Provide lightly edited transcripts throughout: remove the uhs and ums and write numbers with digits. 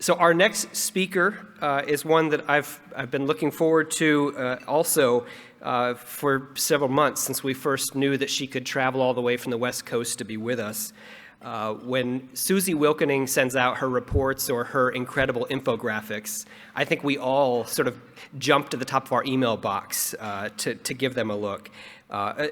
So our next speaker is one that I've been looking forward to also for several months since we first knew that she could travel all the way from the West Coast to be with us. When Susie Wilkening sends out her reports or her incredible infographics, I think we all sort of jump to the top of our email box to give them a look.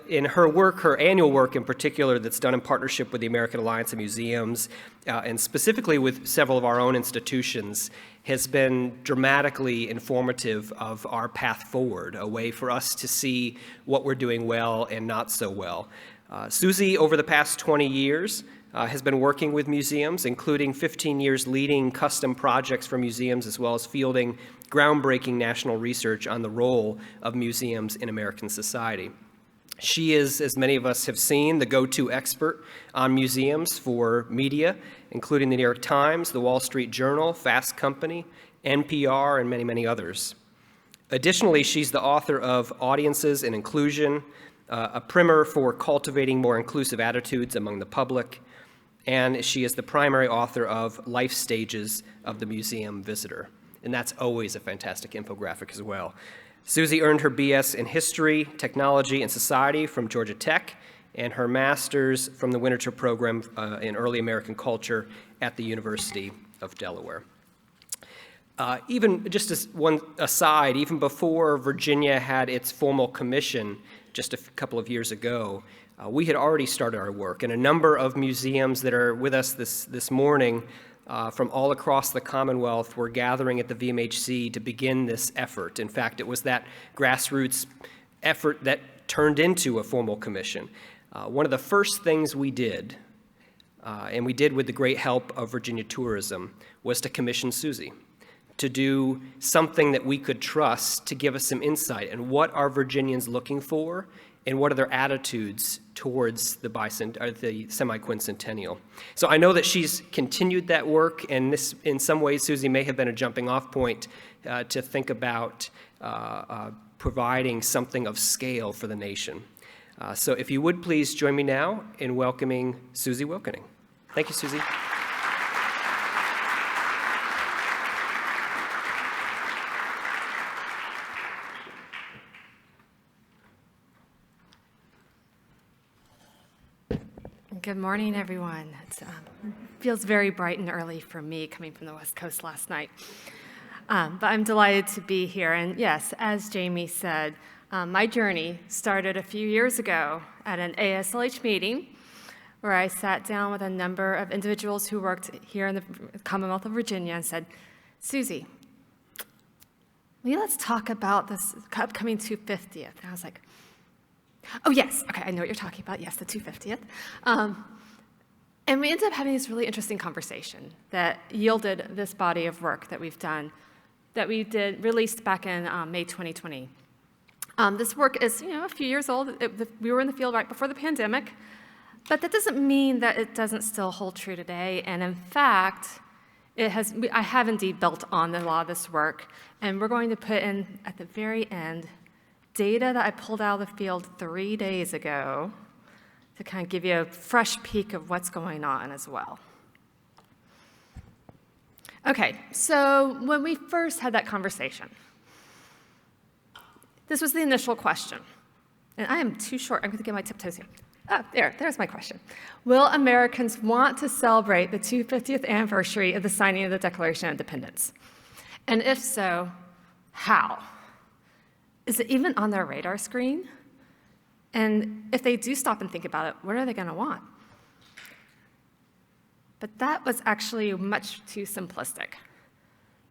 In her work, her annual work in particular, that's done in partnership with the American Alliance of Museums, and specifically with several of our own institutions, has been dramatically informative of our path forward, a way for us to see what we're doing well and not so well. Susie, over the past 20 years, has been working with museums, including 15 years leading custom projects for museums, as well as fielding groundbreaking national research on the role of museums in American society. She is, as many of us have seen, the go-to expert on museums for media, including the New York Times, the Wall Street Journal, Fast Company, NPR, and many, many others. Additionally, she's the author of Audiences and Inclusion, a primer for cultivating more inclusive attitudes among the public, and she is the primary author of Life Stages of the Museum Visitor. And that's always a fantastic infographic as well. Susie earned her BS in History, Technology, and Society from Georgia Tech, and her master's from the Winterthur Program in Early American Culture at the University of Delaware. Even just as one aside, even before Virginia had its formal commission just a couple of years ago, we had already started our work, and a number of museums that are with us this morning from all across the Commonwealth were gathering at the VMHC to begin this effort. In fact, it was that grassroots effort that turned into a formal commission. One of the first things we did, and we did with the great help of Virginia Tourism, was to commission Susie to do something that we could trust to give us some insight in what are Virginians looking for and what are their attitudes towards the semi-quincentennial. So I know that she's continued that work, and this, in some ways, Susie may have been a jumping off point to think about providing something of scale for the nation. So if you would please join me now in welcoming Susie Wilkening. Thank you, Susie. Good morning, everyone. It feels very bright and early for me coming from the West Coast last night. But I'm delighted to be here. And yes, as Jamie said, my journey started a few years ago at an ASLH meeting where I sat down with a number of individuals who worked here in the Commonwealth of Virginia and said, Susie, let's talk about this upcoming 250th. And I was like, oh, yes. Okay, I know what you're talking about. Yes, the 250th. And we ended up having this really interesting conversation that yielded this body of work that we've done, that we released back in May 2020. This work is, a few years old. We were in the field right before the pandemic, but that doesn't mean that it doesn't still hold true today. And in fact, I have indeed built on a lot of this work, and we're going to put in, at the very end, data that I pulled out of the field 3 days ago to kind of give you a fresh peek of what's going on as well. Okay, so when we first had that conversation, this was the initial question. And I am too short. I'm going to get my tiptoes here. Oh, there's my question. Will Americans want to celebrate the 250th anniversary of the signing of the Declaration of Independence? And if so, how? Is it even on their radar screen? And if they do stop and think about it, what are they going to want? But that was actually much too simplistic.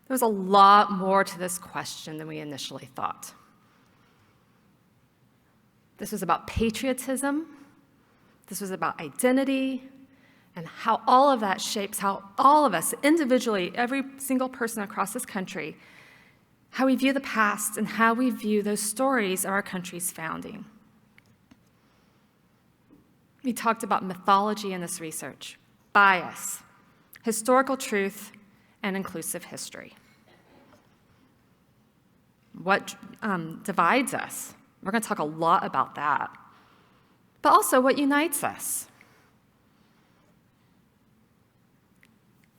There was a lot more to this question than we initially thought. This was about patriotism. This was about identity, and how all of that shapes how all of us, individually, every single person across this country, how we view the past and how we view those stories of our country's founding. We talked about mythology in this research, bias, historical truth, and inclusive history. What divides us? We're going to talk a lot about that. But also what unites us.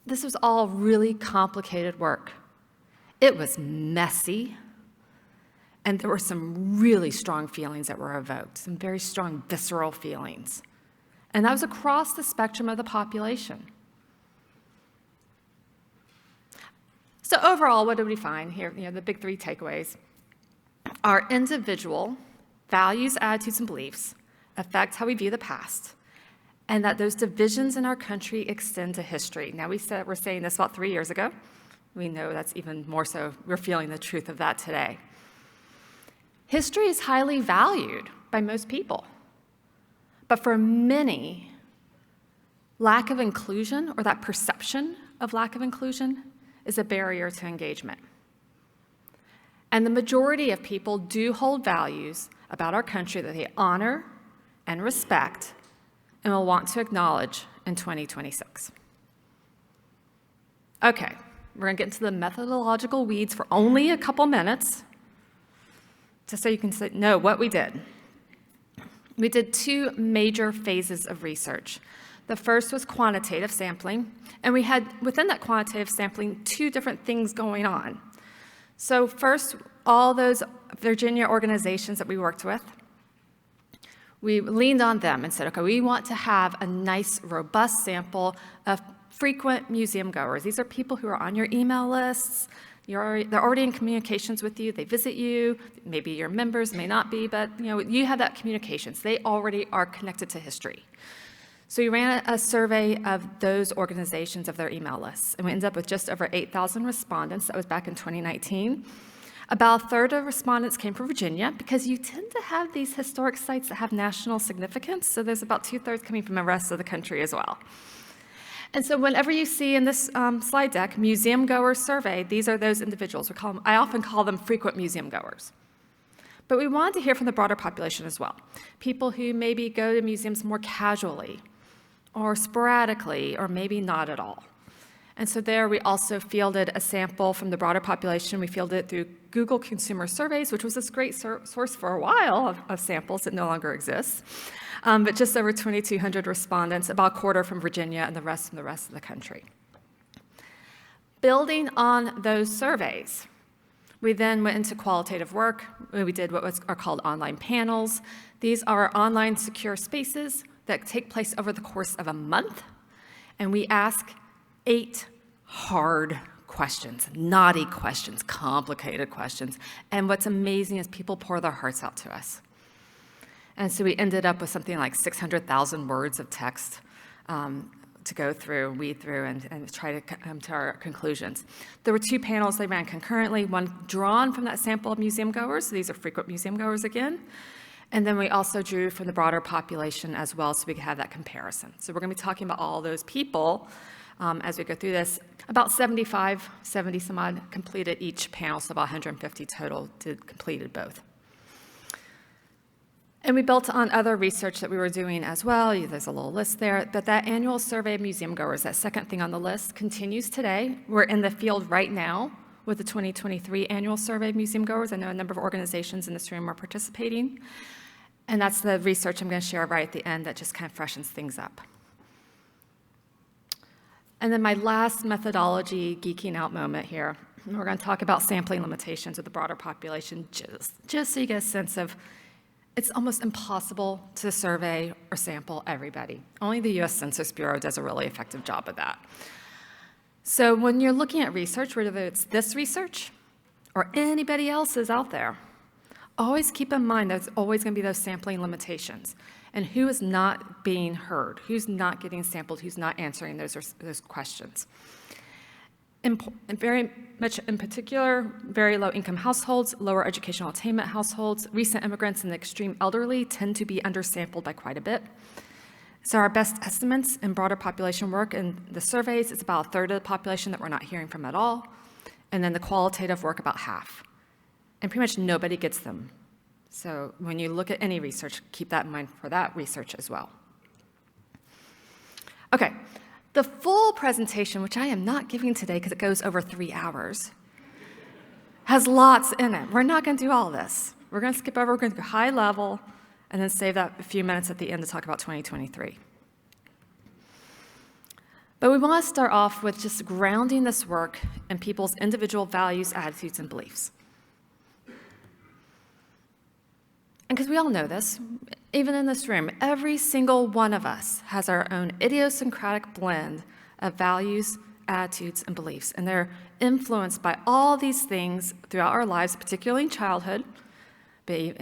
this was all really complicated work. It was messy, and there were some really strong feelings that were evoked, some very strong visceral feelings. And that was across the spectrum of the population. So overall, what did we find here? The big three takeaways. Our individual values, attitudes, and beliefs affect how we view the past, and that those divisions in our country extend to history. Now, we're saying this about 3 years ago. We know that's even more so. We're feeling the truth of that today. History is highly valued by most people, but for many, lack of inclusion, or that perception of lack of inclusion, is a barrier to engagement. And the majority of people do hold values about our country that they honor and respect and will want to acknowledge in 2026. Okay, we're going to get into the methodological weeds for only a couple minutes, just so you can know what we did. We did 2 major phases of research. The first was quantitative sampling, and we had, within that quantitative sampling, 2 different things going on. So first, all those Virginia organizations that we worked with, we leaned on them and said, okay, we want to have a nice, robust sample of frequent museum goers. These are people who are on your email lists. They're already in communications with you. They visit you. Maybe your members, may not be, but you have that communications. They already are connected to history. So we ran a survey of those organizations, of their email lists, and we ended up with just over 8,000 respondents. That was back in 2019. About a third of respondents came from Virginia, because you tend to have these historic sites that have national significance, so there's about 2/3 coming from the rest of the country as well. And so whenever you see in this slide deck, museum goer survey, these are those individuals. I often call them frequent museum goers. But we wanted to hear from the broader population as well. People who maybe go to museums more casually, or sporadically, or maybe not at all. And so there we also fielded a sample from the broader population. We fielded it through Google Consumer Surveys, which was this great source for a while of samples that no longer exists. But just over 2,200 respondents, about a quarter from Virginia and the rest from the rest of the country. Building on those surveys, we then went into qualitative work. We did what are called online panels. These are online secure spaces that take place over the course of a month, and we ask 8 hard questions, naughty questions, complicated questions, and what's amazing is people pour their hearts out to us. And so we ended up with something like 600,000 words of text to go through, weed through, and try to come to our conclusions. There were 2 panels they ran concurrently, one drawn from that sample of museum goers, so these are frequent museum goers again, and then we also drew from the broader population as well, so we could have that comparison. So we're going to be talking about all those people as we go through this. About 70 some odd completed each panel, so about 150 total completed both. And we built on other research that we were doing as well. There's a little list there, but that annual survey of museum goers, that second thing on the list, continues today. We're in the field right now with the 2023 annual survey of museum goers. I know a number of organizations in this room are participating. And that's the research I'm going to share right at the end that just kind of freshens things up. And then my last methodology geeking out moment here, we're going to talk about sampling limitations of the broader population, just so you get a sense of it's almost impossible to survey or sample everybody. Only the US Census Bureau does a really effective job of that. So when you're looking at research, whether it's this research or anybody else's out there, always keep in mind there's always going to be those sampling limitations. And who is not being heard? Who's not getting sampled? Who's not answering those questions? Very much in particular, very low-income households, lower educational attainment households, recent immigrants, and the extreme elderly tend to be undersampled by quite a bit. So our best estimates in broader population work in the surveys, it's about a third of the population that we're not hearing from at all, and then the qualitative work, about half. And pretty much nobody gets them. So when you look at any research, keep that in mind for that research as well. Okay. The full presentation, which I am not giving today because it goes over 3 hours, has lots in it. We're not going to do all this. We're going to skip over, we're going to go high level, and then save that a few minutes at the end to talk about 2023. But we want to start off with just grounding this work in people's individual values, attitudes, and beliefs. And because we all know this, even in this room, every single one of us has our own idiosyncratic blend of values, attitudes, and beliefs. And they're influenced by all these things throughout our lives, particularly in childhood, but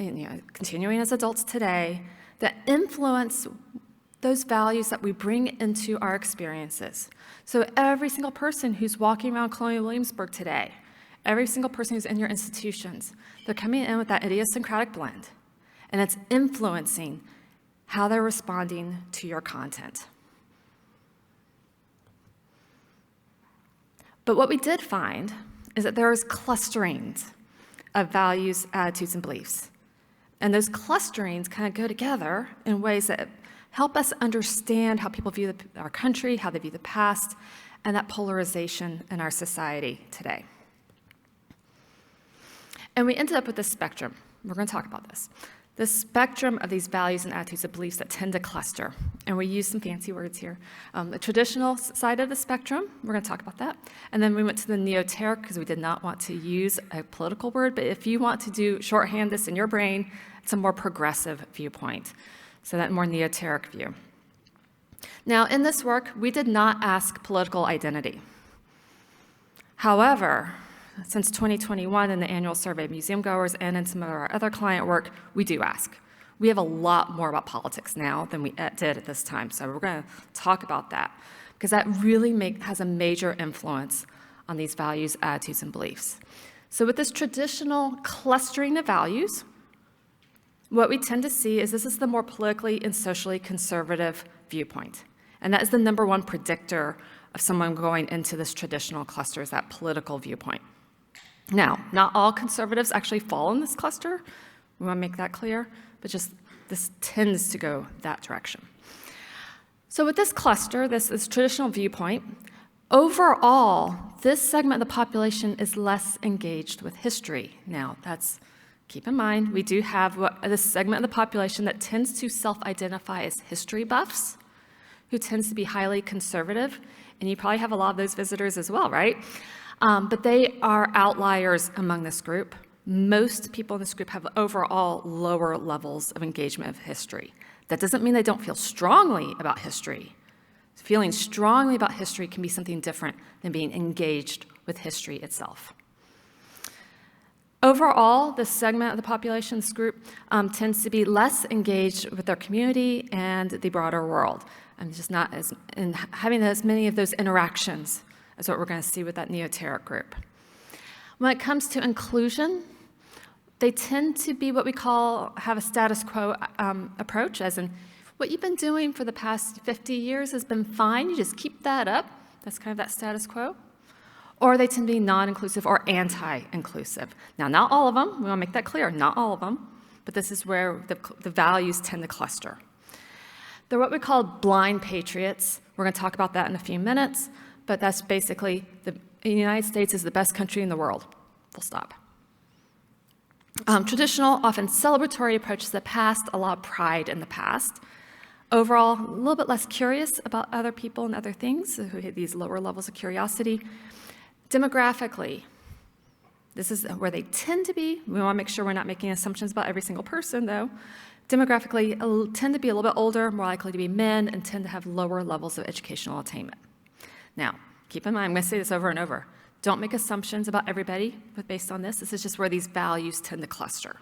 continuing as adults today, that influence those values that we bring into our experiences. So every single person who's walking around Colonial Williamsburg today, every single person who's in your institutions, they're coming in with that idiosyncratic blend, and it's influencing how they're responding to your content. But what we did find is that there is clusterings of values, attitudes, and beliefs. And those clusterings kind of go together in ways that help us understand how people view our country, how they view the past, and that polarization in our society today. And we ended up with this spectrum. We're going to talk about this. The spectrum of these values and attitudes and beliefs that tend to cluster. And we use some fancy words here. The traditional side of the spectrum, we're going to talk about that. And then we went to the neoteric because we did not want to use a political word. But if you want to do shorthand this in your brain, it's a more progressive viewpoint. So that more neoteric view. Now, in this work, we did not ask political identity. However, since 2021 in the annual survey of museum goers and in some of our other client work, we do ask. We have a lot more about politics now than we did at this time, so we're going to talk about that because that really has a major influence on these values, attitudes, and beliefs. So with this traditional clustering of values, what we tend to see is this is the more politically and socially conservative viewpoint, and that is the number one predictor of someone going into this traditional cluster, is that political viewpoint. Now, not all conservatives actually fall in this cluster. We want to make that clear, but just this tends to go that direction. So with this cluster, this traditional viewpoint, overall, this segment of the population is less engaged with history. Now, keep in mind, we do have this segment of the population that tends to self-identify as history buffs, who tends to be highly conservative, and you probably have a lot of those visitors as well, right? But they are outliers among this group. Most people in this group have overall lower levels of engagement of history. That doesn't mean they don't feel strongly about history. Feeling strongly about history can be something different than being engaged with history itself. Overall, this segment of the population, this group, tends to be less engaged with their community and the broader world, and just not having as many of those interactions as what we're going to see with that neoteric group. When it comes to inclusion, they tend to be what we have a status quo approach, as in what you've been doing for the past 50 years has been fine, you just keep that up. That's kind of that status quo. Or they tend to be non-inclusive or anti-inclusive. Now, not all of them, we want to make that clear, not all of them, but this is where the values tend to cluster. They're what we call blind patriots. We're going to talk about that in a few minutes, but that's basically the United States is the best country in the world, full stop. Traditional, often celebratory approach to the past, a lot of pride in the past. Overall, a little bit less curious about other people and other things, so who have these lower levels of curiosity. Demographically, this is where they tend to be. We want to make sure we're not making assumptions about every single person, though. Demographically, tend to be a little bit older, more likely to be men, and tend to have lower levels of educational attainment. Now, keep in mind, I'm going to say this over and over. Don't make assumptions about everybody based on this. This is just where these values tend to cluster.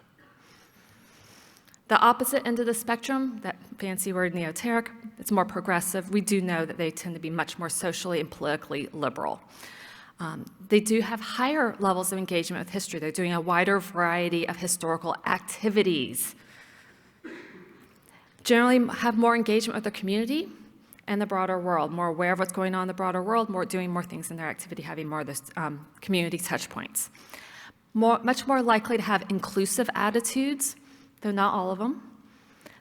The opposite end of the spectrum, that fancy word neoteric, it's more progressive. We do know that they tend to be much more socially and politically liberal. They do have higher levels of engagement with history. They're doing a wider variety of historical activities. Generally have more engagement with their community and the broader world, more aware of what's going on in the broader world, doing more things in their activity, having more of those community touch points. Much more likely to have inclusive attitudes, though not all of them.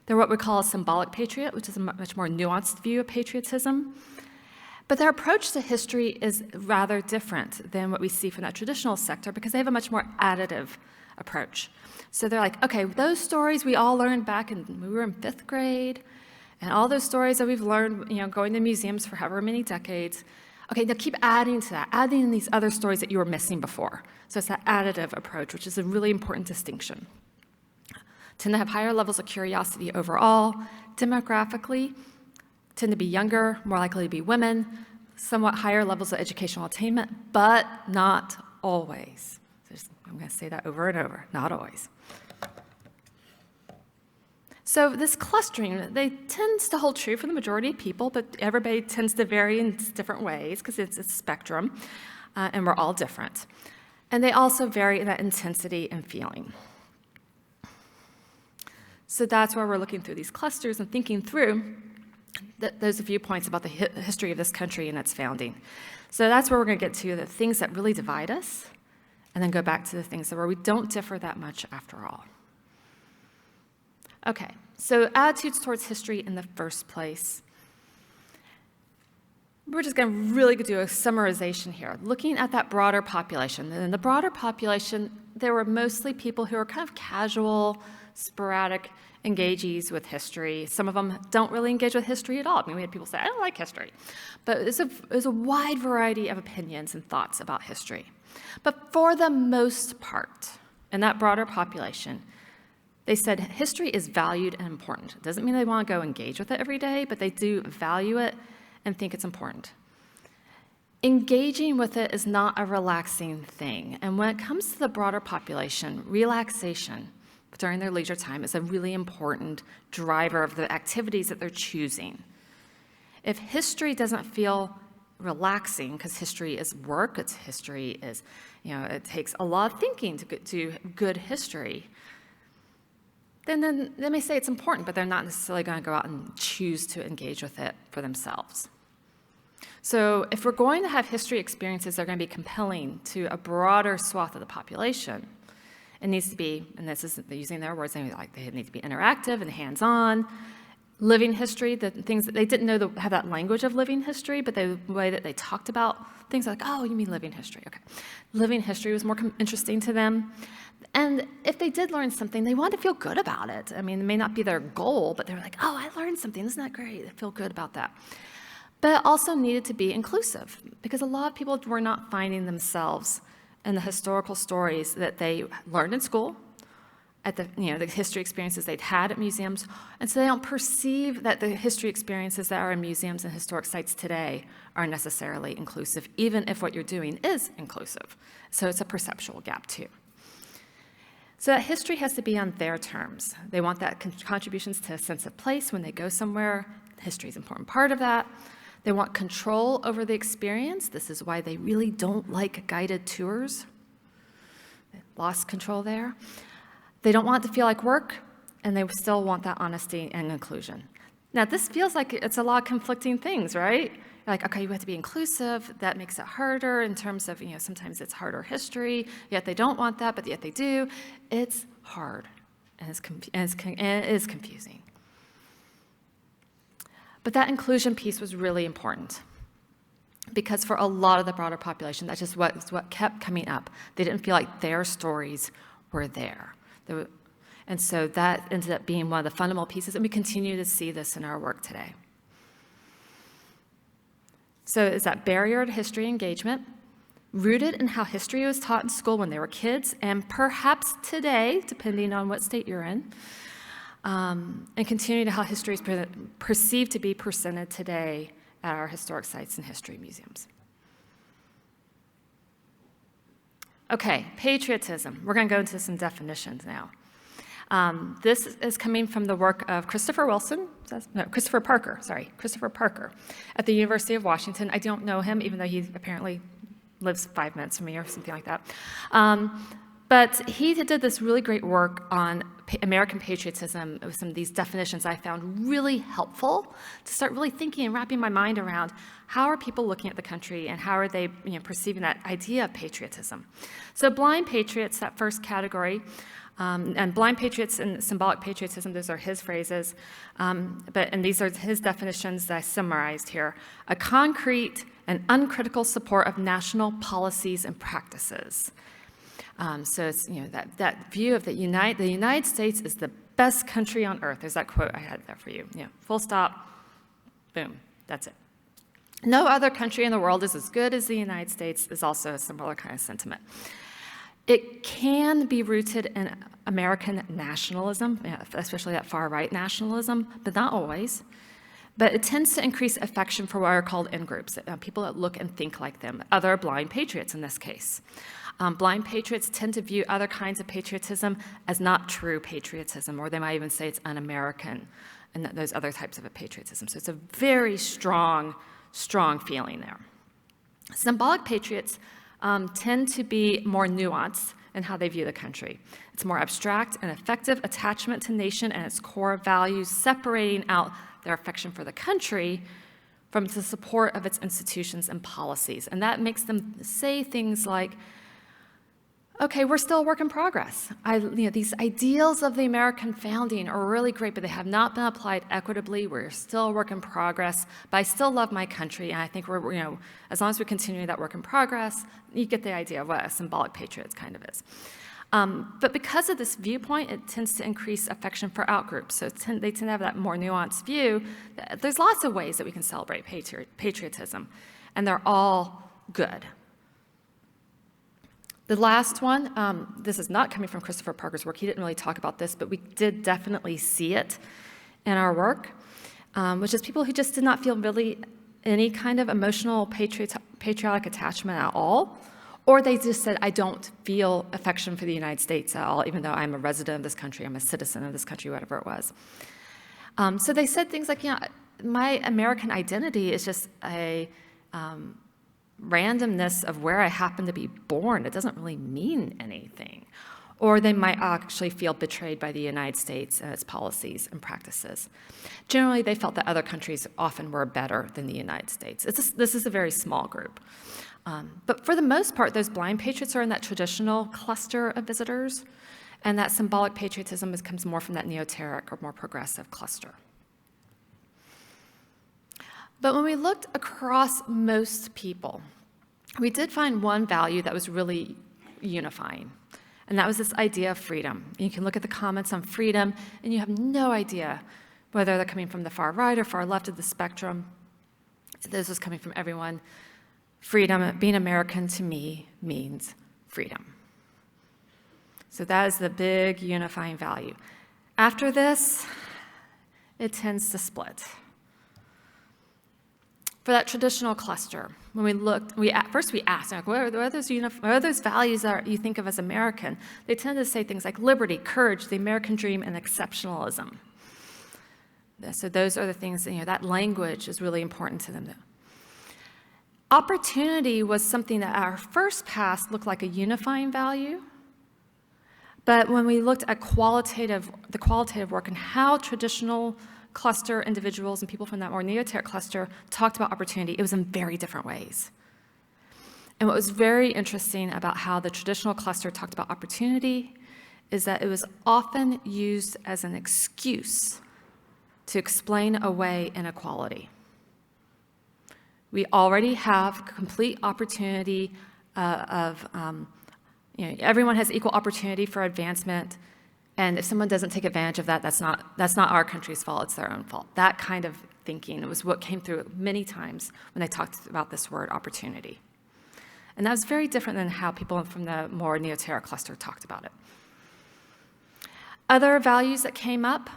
They're what we call a symbolic patriot, which is a much more nuanced view of patriotism. But their approach to history is rather different than what we see from that traditional sector because they have a much more additive approach. So they're like, okay, those stories we all learned back when we were in 5th grade, And all those stories that we've learned, going to museums for however many decades, okay, now keep adding to that, adding in these other stories that you were missing before. So it's that additive approach, which is a really important distinction. Tend to have higher levels of curiosity overall, demographically, tend to be younger, more likely to be women, somewhat higher levels of educational attainment, but not always. I'm going to say that over and over, not always. So this clustering, they tends to hold true for the majority of people, but everybody tends to vary in different ways because it's a spectrum, and we're all different. And they also vary in that intensity and feeling. So that's why we're looking through these clusters and thinking through those viewpoints about the history of this country and its founding. So that's where we're going to get to the things that really divide us, and then go back to the things where we don't differ that much after all. Okay, so attitudes towards history in the first place. We're just going to really do a summarization here, looking at that broader population. And in the broader population, there were mostly people who are kind of casual, sporadic engagees with history. Some of them don't really engage with history at all. I mean, we had people say, I don't like history. But there's a wide variety of opinions and thoughts about history. But for the most part, in that broader population, they said history is valued and important. It doesn't mean they want to go engage with it every day, but they do value it and think it's important. Engaging with it is not a relaxing thing. And when it comes to the broader population, relaxation during their leisure time is a really important driver of the activities that they're choosing. If history doesn't feel relaxing, because history is work, history is, it takes a lot of thinking to do good history, then they may say it's important, but they're not necessarily going to go out and choose to engage with it for themselves. So if we're going to have history experiences that are going to be compelling to a broader swath of the population, it needs to be, and this is using their words, they need to be interactive and hands-on, living history, the things that they didn't know have that language of living history, but the way that they talked about things like, oh, you mean living history, okay. Living history was more interesting to them. And if they did learn something, they wanted to feel good about it. I mean, it may not be their goal, but they're like, oh, I learned something, isn't that great? They feel good about that. But it also needed to be inclusive, because a lot of people were not finding themselves in the historical stories that they learned in school, at the history experiences they'd had at museums, and so they don't perceive that the history experiences that are in museums and historic sites today are necessarily inclusive, even if what you're doing is inclusive. So it's a perceptual gap too. So that history has to be on their terms. They want that contributions to a sense of place when they go somewhere. History is an important part of that. They want control over the experience. This is why they really don't like guided tours. They lost control there. They don't want it to feel like work, and they still want that honesty and inclusion. Now, this feels like it's a lot of conflicting things, right? Like, okay, you have to be inclusive. That makes it harder in terms of, sometimes it's harder history, yet they don't want that, but yet they do. It's hard, and it is confusing. But that inclusion piece was really important, because for a lot of the broader population, that's just what kept coming up. They didn't feel like their stories were there. And so that ended up being one of the fundamental pieces, and we continue to see this in our work today. So it's that barrier to history engagement, rooted in how history was taught in school when they were kids, and perhaps today, depending on what state you're in, and continue to how history is perceived to be presented today at our historic sites and history museums. Okay, patriotism. We're going to go into some definitions now. This is coming from the work of Christopher Parker at the University of Washington. I don't know him, even though he apparently lives 5 minutes from me or something like that. But he did this really great work on American patriotism with some of these definitions I found really helpful to start really thinking and wrapping my mind around how are people looking at the country and how are they perceiving that idea of patriotism. So blind patriots, that first category, and blind patriots and symbolic patriotism, those are his phrases, and these are his definitions that I summarized here. A concrete and uncritical support of national policies and practices. So it's that view of the United States is the best country on earth. There's that quote I had there for you. Full stop, boom, that's it. No other country in the world is as good as the United States is also a similar kind of sentiment. It can be rooted in American nationalism, especially that far-right nationalism, but not always. But it tends to increase affection for what are called in-groups, people that look and think like them, other blind patriots in this case. Blind patriots tend to view other kinds of patriotism as not true patriotism, or they might even say it's un-American, and those other types of patriotism. So it's a very strong feeling there. Symbolic patriots tend to be more nuanced in how they view the country. It's more abstract and effective attachment to nation and its core values, separating out their affection for the country from the support of its institutions and policies. And that makes them say things like, okay, we're still a work in progress. These ideals of the American founding are really great, but they have not been applied equitably. We're still a work in progress, but I still love my country, and I think we're, as long as we continue that work in progress, you get the idea of what a symbolic patriot kind of is. But because of this viewpoint, it tends to increase affection for outgroups. So they tend to have that more nuanced view. There's lots of ways that we can celebrate patriotism, and they're all good. The last one, this is not coming from Christopher Parker's work. He didn't really talk about this, but we did definitely see it in our work, which is people who just did not feel really any kind of emotional patriotic attachment at all, or they just said, I don't feel affection for the United States at all, even though I'm a resident of this country, I'm a citizen of this country, whatever it was. So they said things like, my American identity is just a randomness of where I happen to be born. It doesn't really mean anything. Or they might actually feel betrayed by the United States and its policies and practices. Generally, they felt that other countries often were better than the United States. This is a very small group. But for the most part, those blind patriots are in that traditional cluster of visitors, and that symbolic patriotism comes more from that neoteric or more progressive cluster. But when we looked across most people, we did find one value that was really unifying, and that was this idea of freedom. You can look at the comments on freedom, and you have no idea whether they're coming from the far right or far left of the spectrum. This is coming from everyone. Freedom, being American to me means freedom. So that is the big unifying value. After this, it tends to split. For that traditional cluster, when we looked, first we asked, what are those values that you think of as American? They tend to say things like liberty, courage, the American dream, and exceptionalism. So those are the things, that language is really important to them. Opportunity was something that at our first pass looked like a unifying value, but when we looked at the qualitative work and how traditional cluster individuals and people from that more neoteric cluster talked about opportunity, it was in very different ways. And what was very interesting about how the traditional cluster talked about opportunity is that it was often used as an excuse to explain away inequality. We already have complete opportunity everyone has equal opportunity for advancement. And if someone doesn't take advantage of that, that's not our country's fault, it's their own fault. That kind of thinking was what came through many times when they talked about this word opportunity. And that was very different than how people from the more neoteric cluster talked about it. Other values that came up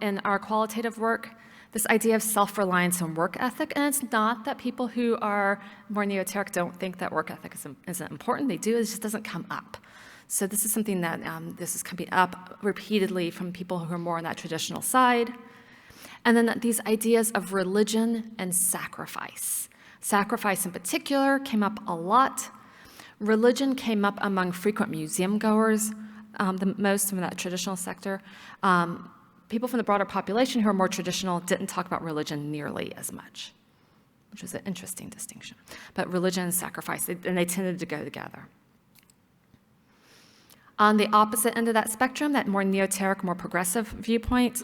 in our qualitative work, this idea of self-reliance and work ethic, and it's not that people who are more neoteric don't think that work ethic isn't important, they do, it just doesn't come up. So this is something that this is coming up repeatedly from people who are more on that traditional side. And then these ideas of religion and sacrifice. Sacrifice in particular came up a lot. Religion came up among frequent museum goers, the most from that traditional sector. People from the broader population who are more traditional didn't talk about religion nearly as much, which was an interesting distinction. But religion and sacrifice, and they tended to go together. On the opposite end of that spectrum, that more neoteric, more progressive viewpoint,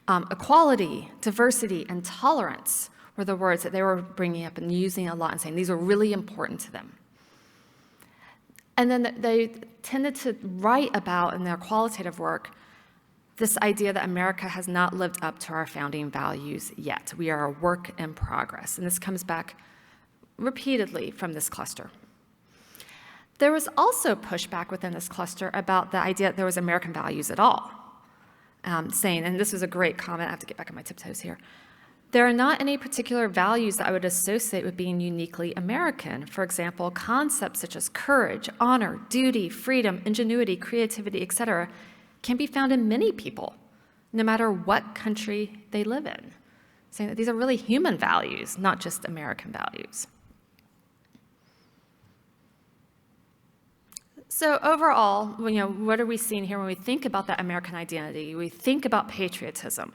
equality, diversity, and tolerance were the words that they were bringing up and using a lot and saying these are really important to them. And then they tended to write about in their qualitative work this idea that America has not lived up to our founding values yet. We are a work in progress, and this comes back repeatedly from this cluster. There was also pushback within this cluster about the idea that there was American values at all, saying, and this was a great comment, I have to get back on my tiptoes here, there are not any particular values that I would associate with being uniquely American. For example, concepts such as courage, honor, duty, freedom, ingenuity, creativity, etc., can be found in many people, no matter what country they live in, saying that these are really human values, not just American values. So overall, what are we seeing here when we think about that American identity? We think about patriotism.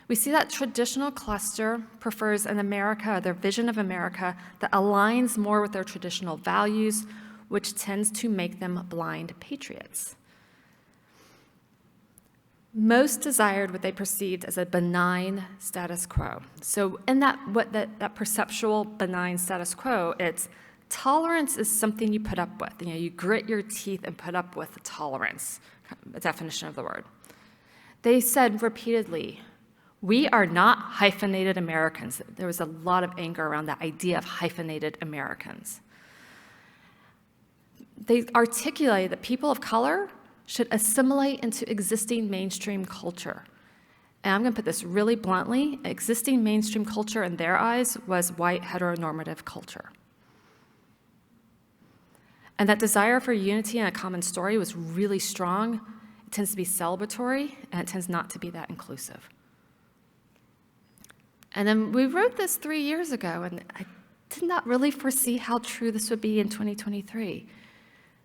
We see that traditional cluster prefers an America, their vision of America, that aligns more with their traditional values, which tends to make them blind patriots. Most desired what they perceived as a benign status quo. So in that perceptual benign status quo, it's tolerance is something you put up with. You grit your teeth and put up with tolerance, the definition of the word. They said repeatedly, we are not hyphenated Americans. There was a lot of anger around the idea of hyphenated Americans. They articulated that people of color should assimilate into existing mainstream culture. And I'm going to put this really bluntly, existing mainstream culture in their eyes was white heteronormative culture. And that desire for unity and a common story was really strong. It tends to be celebratory, and it tends not to be that inclusive. And then we wrote this 3 years ago, and I did not really foresee how true this would be in 2023.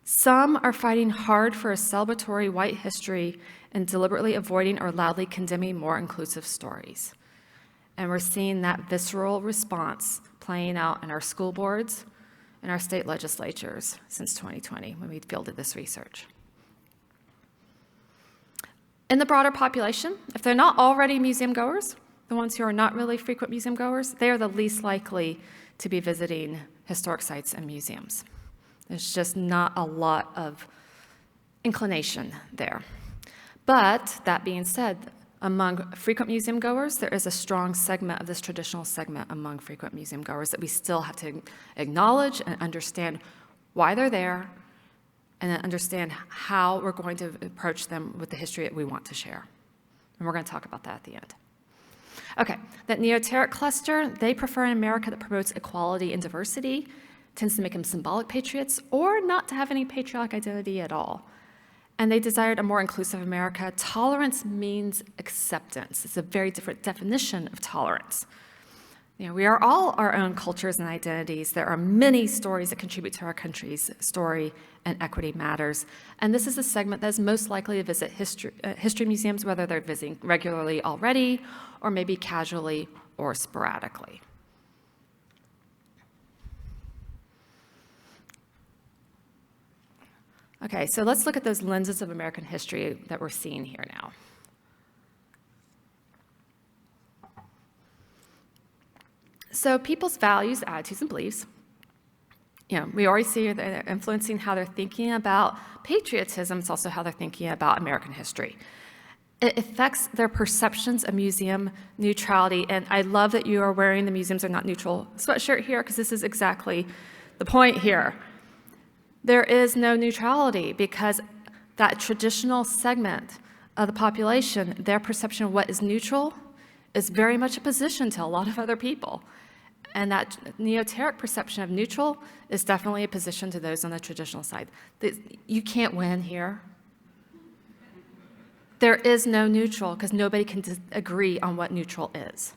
Some are fighting hard for a celebratory white history and deliberately avoiding or loudly condemning more inclusive stories. And we're seeing that visceral response playing out in our school boards and our state legislatures since 2020 when we fielded this research. In the broader population, if they're not already museum goers, the ones who are not really frequent museum goers, they are the least likely to be visiting historic sites and museums. There's just not a lot of inclination there. But that being said, among frequent museum goers, there is a strong segment of this traditional segment among frequent museum goers that we still have to acknowledge and understand why they're there, and then understand how we're going to approach them with the history that we want to share. And we're going to talk about that at the end. Okay, that neoteric cluster, they prefer an America that promotes equality and diversity, tends to make them symbolic patriots, or not to have any patriotic identity at all. And they desired a more inclusive America. Tolerance means acceptance. It's a very different definition of tolerance. We are all our own cultures and identities. There are many stories that contribute to our country's story, and equity matters. And this is a segment that is most likely to visit history museums, whether they're visiting regularly already, or maybe casually or sporadically. Okay, so let's look at those lenses of American history that we're seeing here now. So people's values, attitudes, and beliefs, we already see they're influencing how they're thinking about patriotism. It's also how they're thinking about American history. It affects their perceptions of museum neutrality, and I love that you are wearing the museums are not neutral sweatshirt here, because this is exactly the point here. There is no neutrality because that traditional segment of the population, their perception of what is neutral is very much a position to a lot of other people. And that neoteric perception of neutral is definitely a position to those on the traditional side. You can't win here. There is no neutral because nobody can agree on what neutral is.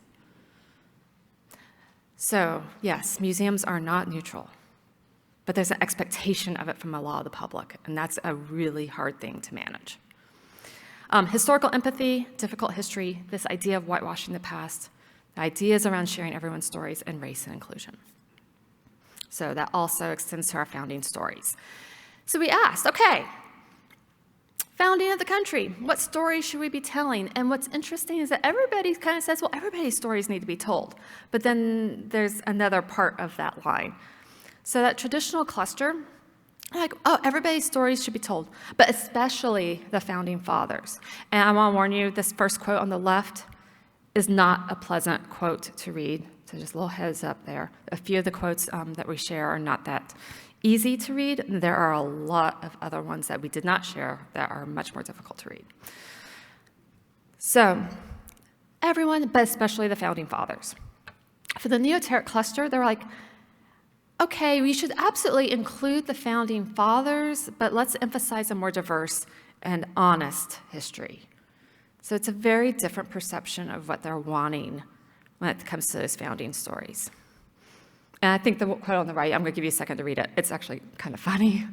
So yes, museums are not neutral, but there's an expectation of it from a lot of the public, and that's a really hard thing to manage. Historical empathy, difficult history, this idea of whitewashing the past, the ideas around sharing everyone's stories, and race and inclusion. So that also extends to our founding stories. So we asked, okay, founding of the country, what stories should we be telling? And what's interesting is that everybody kind of says, well, everybody's stories need to be told. But then there's another part of that line. So that traditional cluster Like, oh, everybody's stories should be told, but especially the founding fathers. And I want to warn you, this first quote on the left is not a pleasant quote to read, so just a little heads up there. A few of the quotes that we share are not that easy to read, and there are a lot of other ones that we did not share that are much more difficult to read. So, everyone, but especially the founding fathers. For the Neoteric cluster, they're like, okay, we should absolutely include the founding fathers, but let's emphasize a more diverse and honest history. So it's a very different perception of what they're wanting when it comes to those founding stories. And I think the quote on the right, I'm going to give you a second to read it. It's actually kind of funny.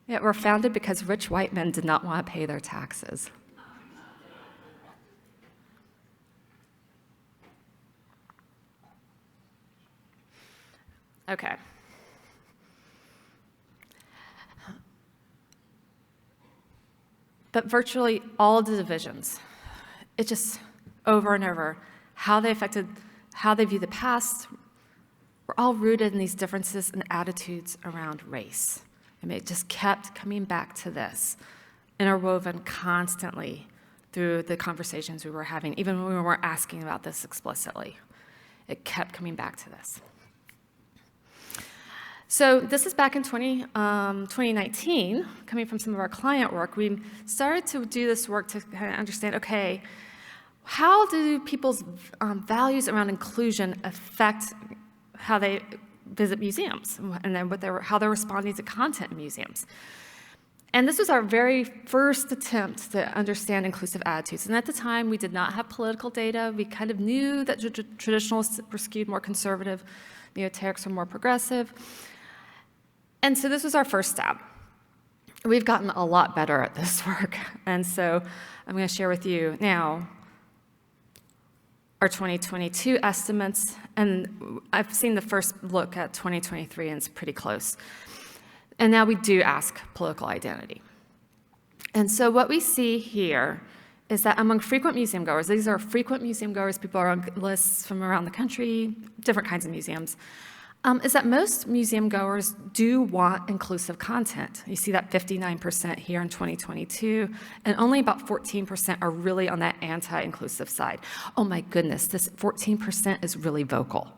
Yeah, we're founded because rich white men did not want to pay their taxes. Okay. But virtually all of the divisions, it just over and over, how they affected, how they view the past, were all rooted in these differences and attitudes around race. I mean, it just kept coming back to this, interwoven constantly through the conversations we were having, even when we weren't asking about this explicitly. It kept coming back to this. So this is back in 2019, coming from some of our client work. We started to do this work to kind of understand, okay, how do people's values around inclusion affect how they visit museums and then how they're responding to content in museums? And this was our very first attempt to understand inclusive attitudes. And at the time, we did not have political data. We kind of knew that traditionalists were skewed more conservative, Neoterics were more progressive. And so this was our first stab. We've gotten a lot better at this work. And so I'm going to share with you now our 2022 estimates. And I've seen the first look at 2023, and it's pretty close. And now we do ask political identity. And so what we see here is that among frequent museum goers, these are frequent museum goers, people are on lists from around the country, different kinds of museums, is that most museum goers do want inclusive content. You see that 59% here in 2022, and only about 14% are really on that anti-inclusive side. Oh my goodness, this 14% is really vocal.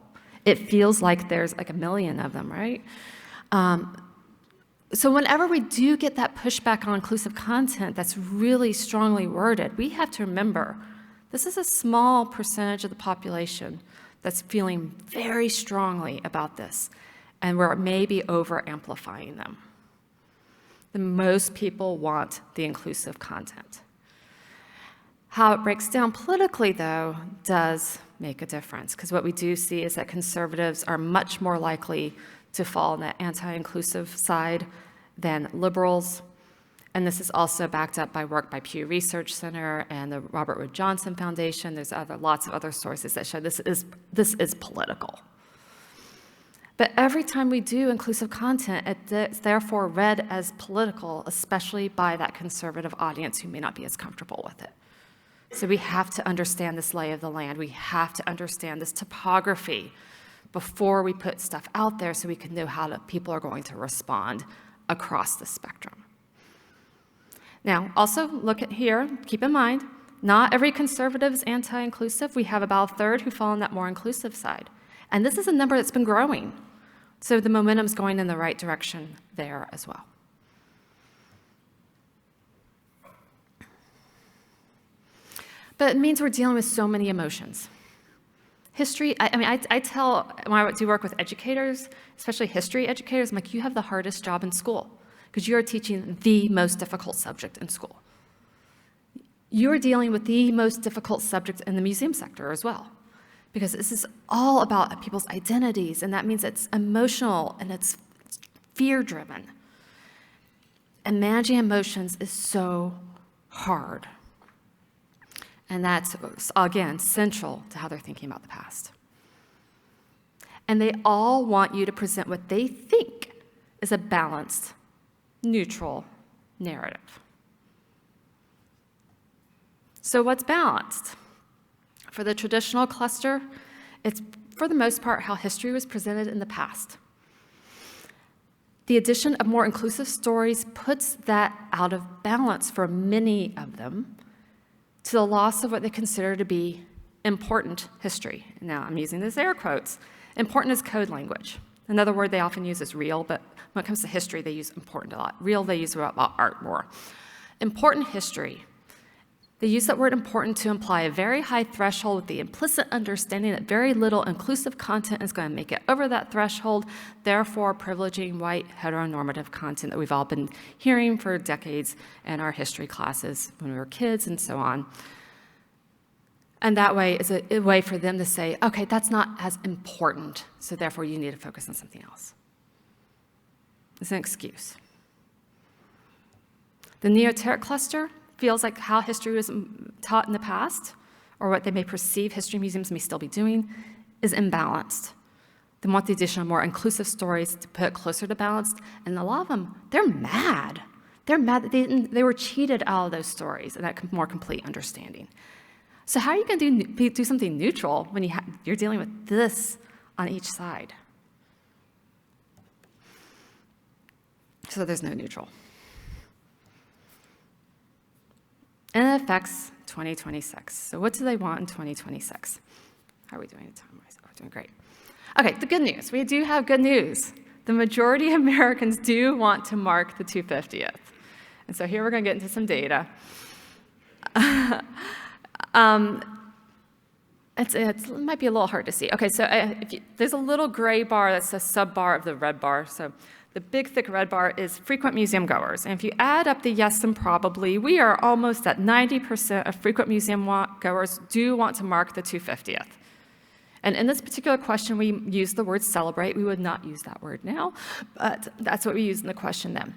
It feels like there's like a million of them, right? So whenever we do get that pushback on inclusive content that's really strongly worded, we have to remember this is a small percentage of the population that's feeling very strongly about this, and we're maybe over-amplifying them. The most people want the inclusive content. How it breaks down politically, though, does make a difference, because what we do see is that conservatives are much more likely to fall on that anti-inclusive side than liberals. And this is also backed up by work by Pew Research Center and the Robert Wood Johnson Foundation. There's lots of other sources that show this is political. But every time we do inclusive content, it's therefore read as political, especially by that conservative audience who may not be as comfortable with it. So we have to understand this lay of the land. We have to understand this topography before we put stuff out there so we can know how people are going to respond across the spectrum. Now, also look at here, keep in mind, not every conservative is anti-inclusive. We have about a third who fall on that more inclusive side. And this is a number that's been growing. So the momentum's going in the right direction there as well. But it means we're dealing with so many emotions. History, I tell, when I do work with educators, especially history educators, I'm like, you have the hardest job in school because you are teaching the most difficult subject in school. You're dealing with the most difficult subject in the museum sector as well, because this is all about people's identities, and that means it's emotional and it's fear-driven. And managing emotions is so hard. And that's, again, central to how they're thinking about the past. And they all want you to present what they think is a balanced, neutral narrative. So what's balanced? For the traditional cluster, it's for the most part how history was presented in the past. The addition of more inclusive stories puts that out of balance for many of them to the loss of what they consider to be important history. Now, I'm using these air quotes. Important is code language. Another word they often use is real, but when it comes to history, they use important a lot. Real, they use about art more. Important history. They use that word important to imply a very high threshold with the implicit understanding that very little inclusive content is going to make it over that threshold, therefore privileging white heteronormative content that we've all been hearing for decades in our history classes when we were kids and so on. And that way is a way for them to say, okay, that's not as important, so therefore you need to focus on something else. It's an excuse. The neoteric cluster feels like how history was taught in the past, or what they may perceive history museums may still be doing, is imbalanced. They want the addition of more inclusive stories to put it closer to balanced, and a lot of them, they're mad. They're mad that they were cheated out of those stories and that more complete understanding. So how are you going to do something neutral when you're dealing with this on each side? So there's no neutral. And it affects 2026. So what do they want in 2026? How are we doing time-wise? Oh, we're doing great. Okay, the good news. We do have good news. The majority of Americans do want to mark the 250th. And so here we're going to get into some data. It might be a little hard to see. Okay, so there's a little gray bar that's a sub-bar of the red bar. So the big, thick red bar is frequent museum goers. And if you add up the yes and probably, we are almost at 90% of frequent museum goers do want to mark the 250th. And in this particular question, we use the word celebrate. We would not use that word now, but that's what we use in the question then.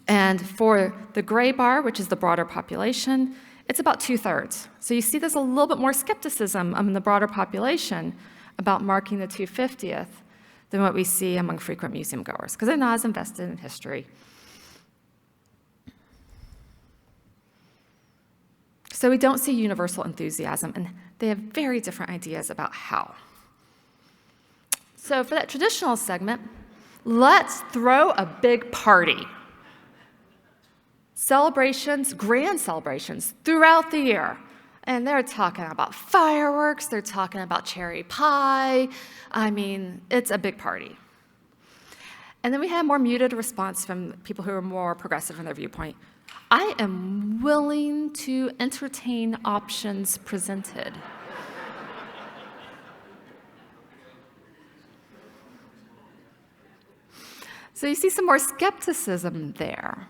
And for the gray bar, which is the broader population, it's about 2/3. So you see there's a little bit more skepticism in the broader population about marking the 250th than what we see among frequent museum goers, because they're not as invested in history. So we don't see universal enthusiasm, and they have very different ideas about how. So for that traditional segment, let's throw a big party. Celebrations, grand celebrations throughout the year. And they're talking about fireworks, they're talking about cherry pie. I mean, it's a big party. And then we had a more muted response from people who are more progressive in their viewpoint. I am willing to entertain options presented. So you see some more skepticism there.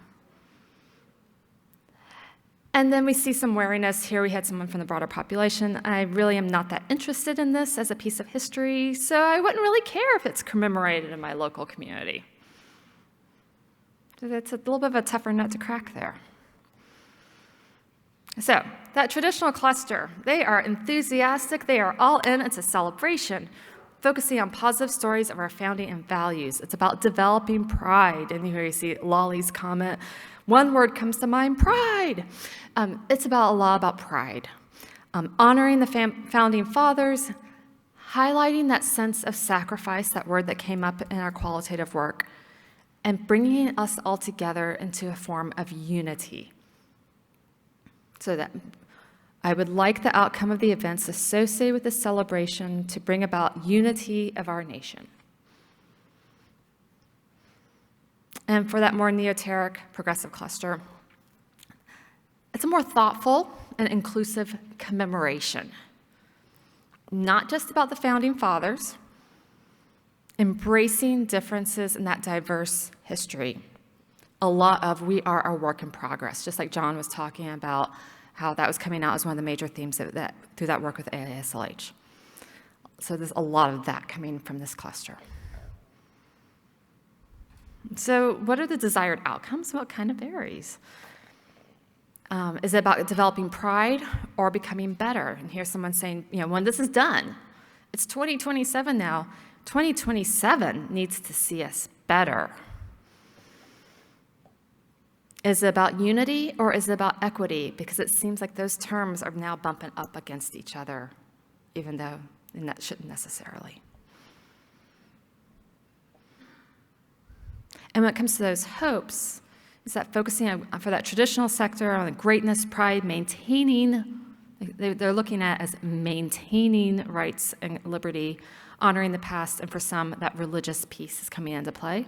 And then we see some wariness. Here we had someone from the broader population. I really am not that interested in this as a piece of history, so I wouldn't really care if it's commemorated in my local community. So that's a little bit of a tougher nut to crack there. So that traditional cluster, they are enthusiastic. They are all in. It's a celebration, focusing on positive stories of our founding and values. It's about developing pride. And here you see Lolly's comment. One word comes to mind, pride. It's about a lot about pride. Honoring the founding fathers, highlighting that sense of sacrifice, that word that came up in our qualitative work, and bringing us all together into a form of unity. So that I would like the outcome of the events associated with the celebration to bring about unity of our nation. And for that more neoteric progressive cluster, it's a more thoughtful and inclusive commemoration. Not just about the founding fathers, embracing differences in that diverse history. A lot of we are a work in progress, just like John was talking about how that was coming out as one of the major themes through that work with AASLH. So there's a lot of that coming from this cluster. So what are the desired outcomes? Well, it kind of varies. Is it about developing pride or becoming better? And here's someone saying, when this is done, it's 2027 now. 2027 needs to see us better. Is it about unity or is it about equity? Because it seems like those terms are now bumping up against each other, even though that shouldn't necessarily. And when it comes to those hopes, is that focusing on, for that traditional sector on the greatness, pride, maintaining, they're looking at as maintaining rights and liberty, honoring the past, and for some, that religious piece is coming into play.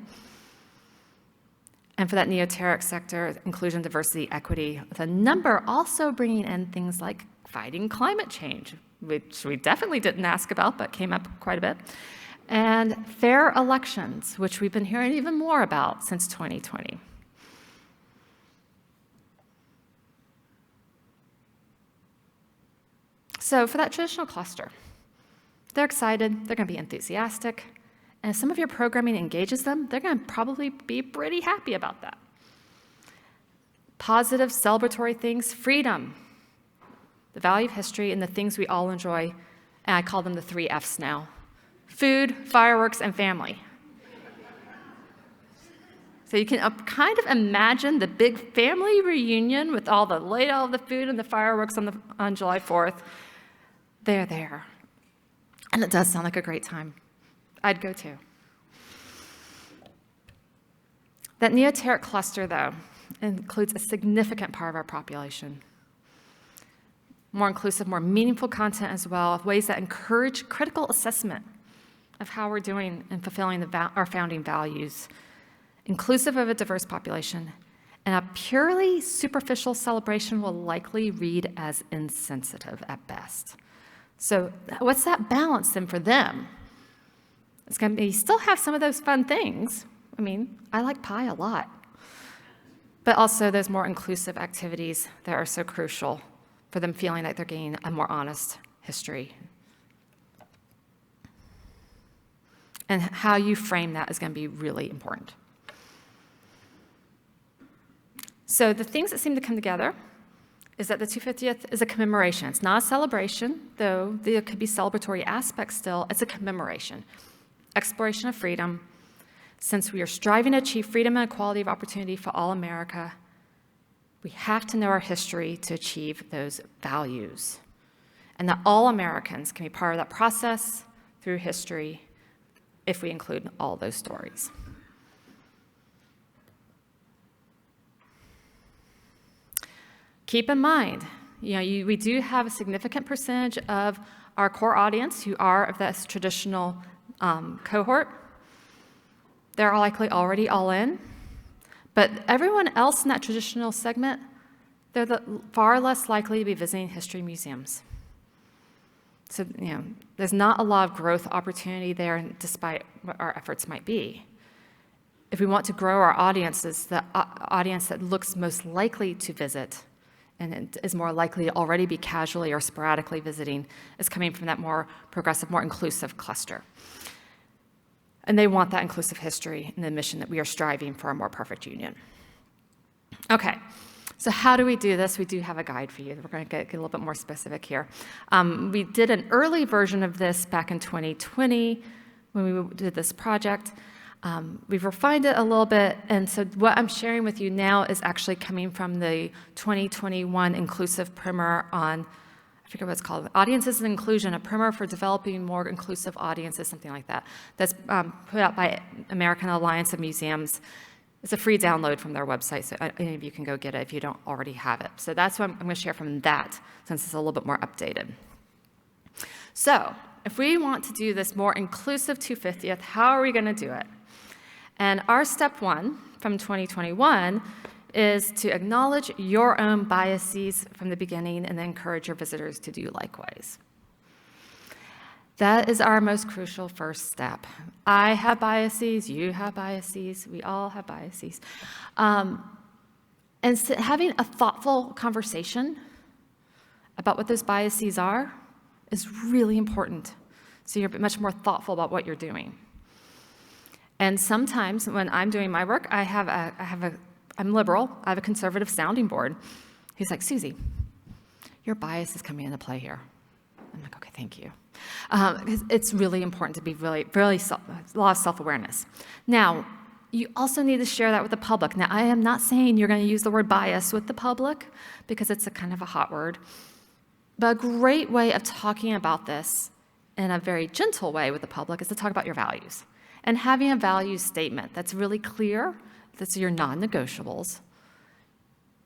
And for that neoteric sector, inclusion, diversity, equity, with a number also bringing in things like fighting climate change, which we definitely didn't ask about, but came up quite a bit, and fair elections, which we've been hearing even more about since 2020. So for that traditional cluster, they're excited, they're going to be enthusiastic, and if some of your programming engages them, they're going to probably be pretty happy about that. Positive, celebratory things, freedom, the value of history, and the things we all enjoy, and I call them the 3 Fs now: food, fireworks, and family. So you can kind of imagine the big family reunion with all the food and the fireworks on July 4th. They're there. And it does sound like a great time. I'd go too. That neoteric cluster, though, includes a significant part of our population. More inclusive, more meaningful content as well, ways that encourage critical assessment of how we're doing in fulfilling our founding values, inclusive of a diverse population, and a purely superficial celebration will likely read as insensitive at best. So what's that balance then for them? It's going to be still have some of those fun things. I mean, I like pie a lot. But also those more inclusive activities that are so crucial for them feeling like they're getting a more honest history. And how you frame that is going to be really important. So the things that seem to come together is that the 250th is a commemoration. It's not a celebration, though there could be celebratory aspects still. It's a commemoration, exploration of freedom. Since we are striving to achieve freedom and equality of opportunity for all America, we have to know our history to achieve those values. And that all Americans can be part of that process through history if we include all those stories. Keep in mind, we do have a significant percentage of our core audience who are of this traditional cohort. They're likely already all in. But everyone else in that traditional segment, they're far less likely to be visiting history museums. So, there's not a lot of growth opportunity there, despite what our efforts might be. If we want to grow our audiences, the audience that looks most likely to visit and is more likely to already be casually or sporadically visiting is coming from that more progressive, more inclusive cluster. And they want that inclusive history and the mission that we are striving for a more perfect union. Okay, so how do we do this? We do have a guide for you. We're going to get a little bit more specific here. We did an early version of this back in 2020 when we did this project. We've refined it a little bit, and so what I'm sharing with you now is actually coming from the 2021 Inclusive Primer on, I forget what it's called, Audiences and Inclusion, a primer for developing more inclusive audiences, something like that. That's put out by American Alliance of Museums. It's a free download from their website, so any of you can go get it if you don't already have it. So that's what I'm going to share from that, since it's a little bit more updated. So if we want to do this more inclusive 250th, how are we going to do it? And our step 1 from 2021 is to acknowledge your own biases from the beginning and then encourage your visitors to do likewise. That is our most crucial first step. I have biases, you have biases, we all have biases. And so having a thoughtful conversation about what those biases are is really important. So you're much more thoughtful about what you're doing. And sometimes when I'm doing my work, I'm liberal, I have a conservative sounding board. He's like, Susie, your bias is coming into play here. I'm like, okay, thank you. Because it's really important to be really a lot of self-awareness. Now, you also need to share that with the public. Now, I am not saying you're going to use the word bias with the public because it's a kind of a hot word. But a great way of talking about this in a very gentle way with the public is to talk about your values. And having a values statement that's really clear, that's your non-negotiables.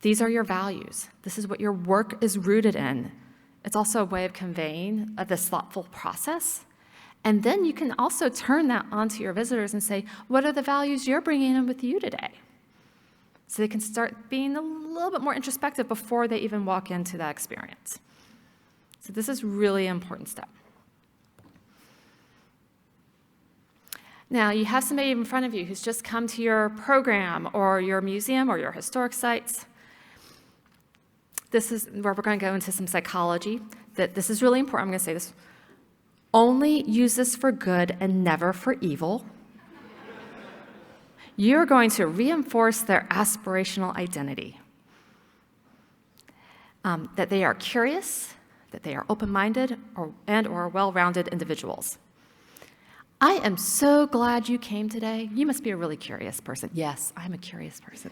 These are your values. This is what your work is rooted in. It's also a way of conveying this thoughtful process. And then you can also turn that onto your visitors and say, what are the values you're bringing in with you today? So they can start being a little bit more introspective before they even walk into that experience. So this is really an important step. Now, you have somebody in front of you who's just come to your program or your museum or your historic sites. This is where we're going to go into some psychology. That this is really important. I'm going to say this. Only use this for good and never for evil. You're going to reinforce their aspirational identity. That they are curious, that they are open-minded or well-rounded individuals. I am so glad you came today. You must be a really curious person. Yes, I'm a curious person.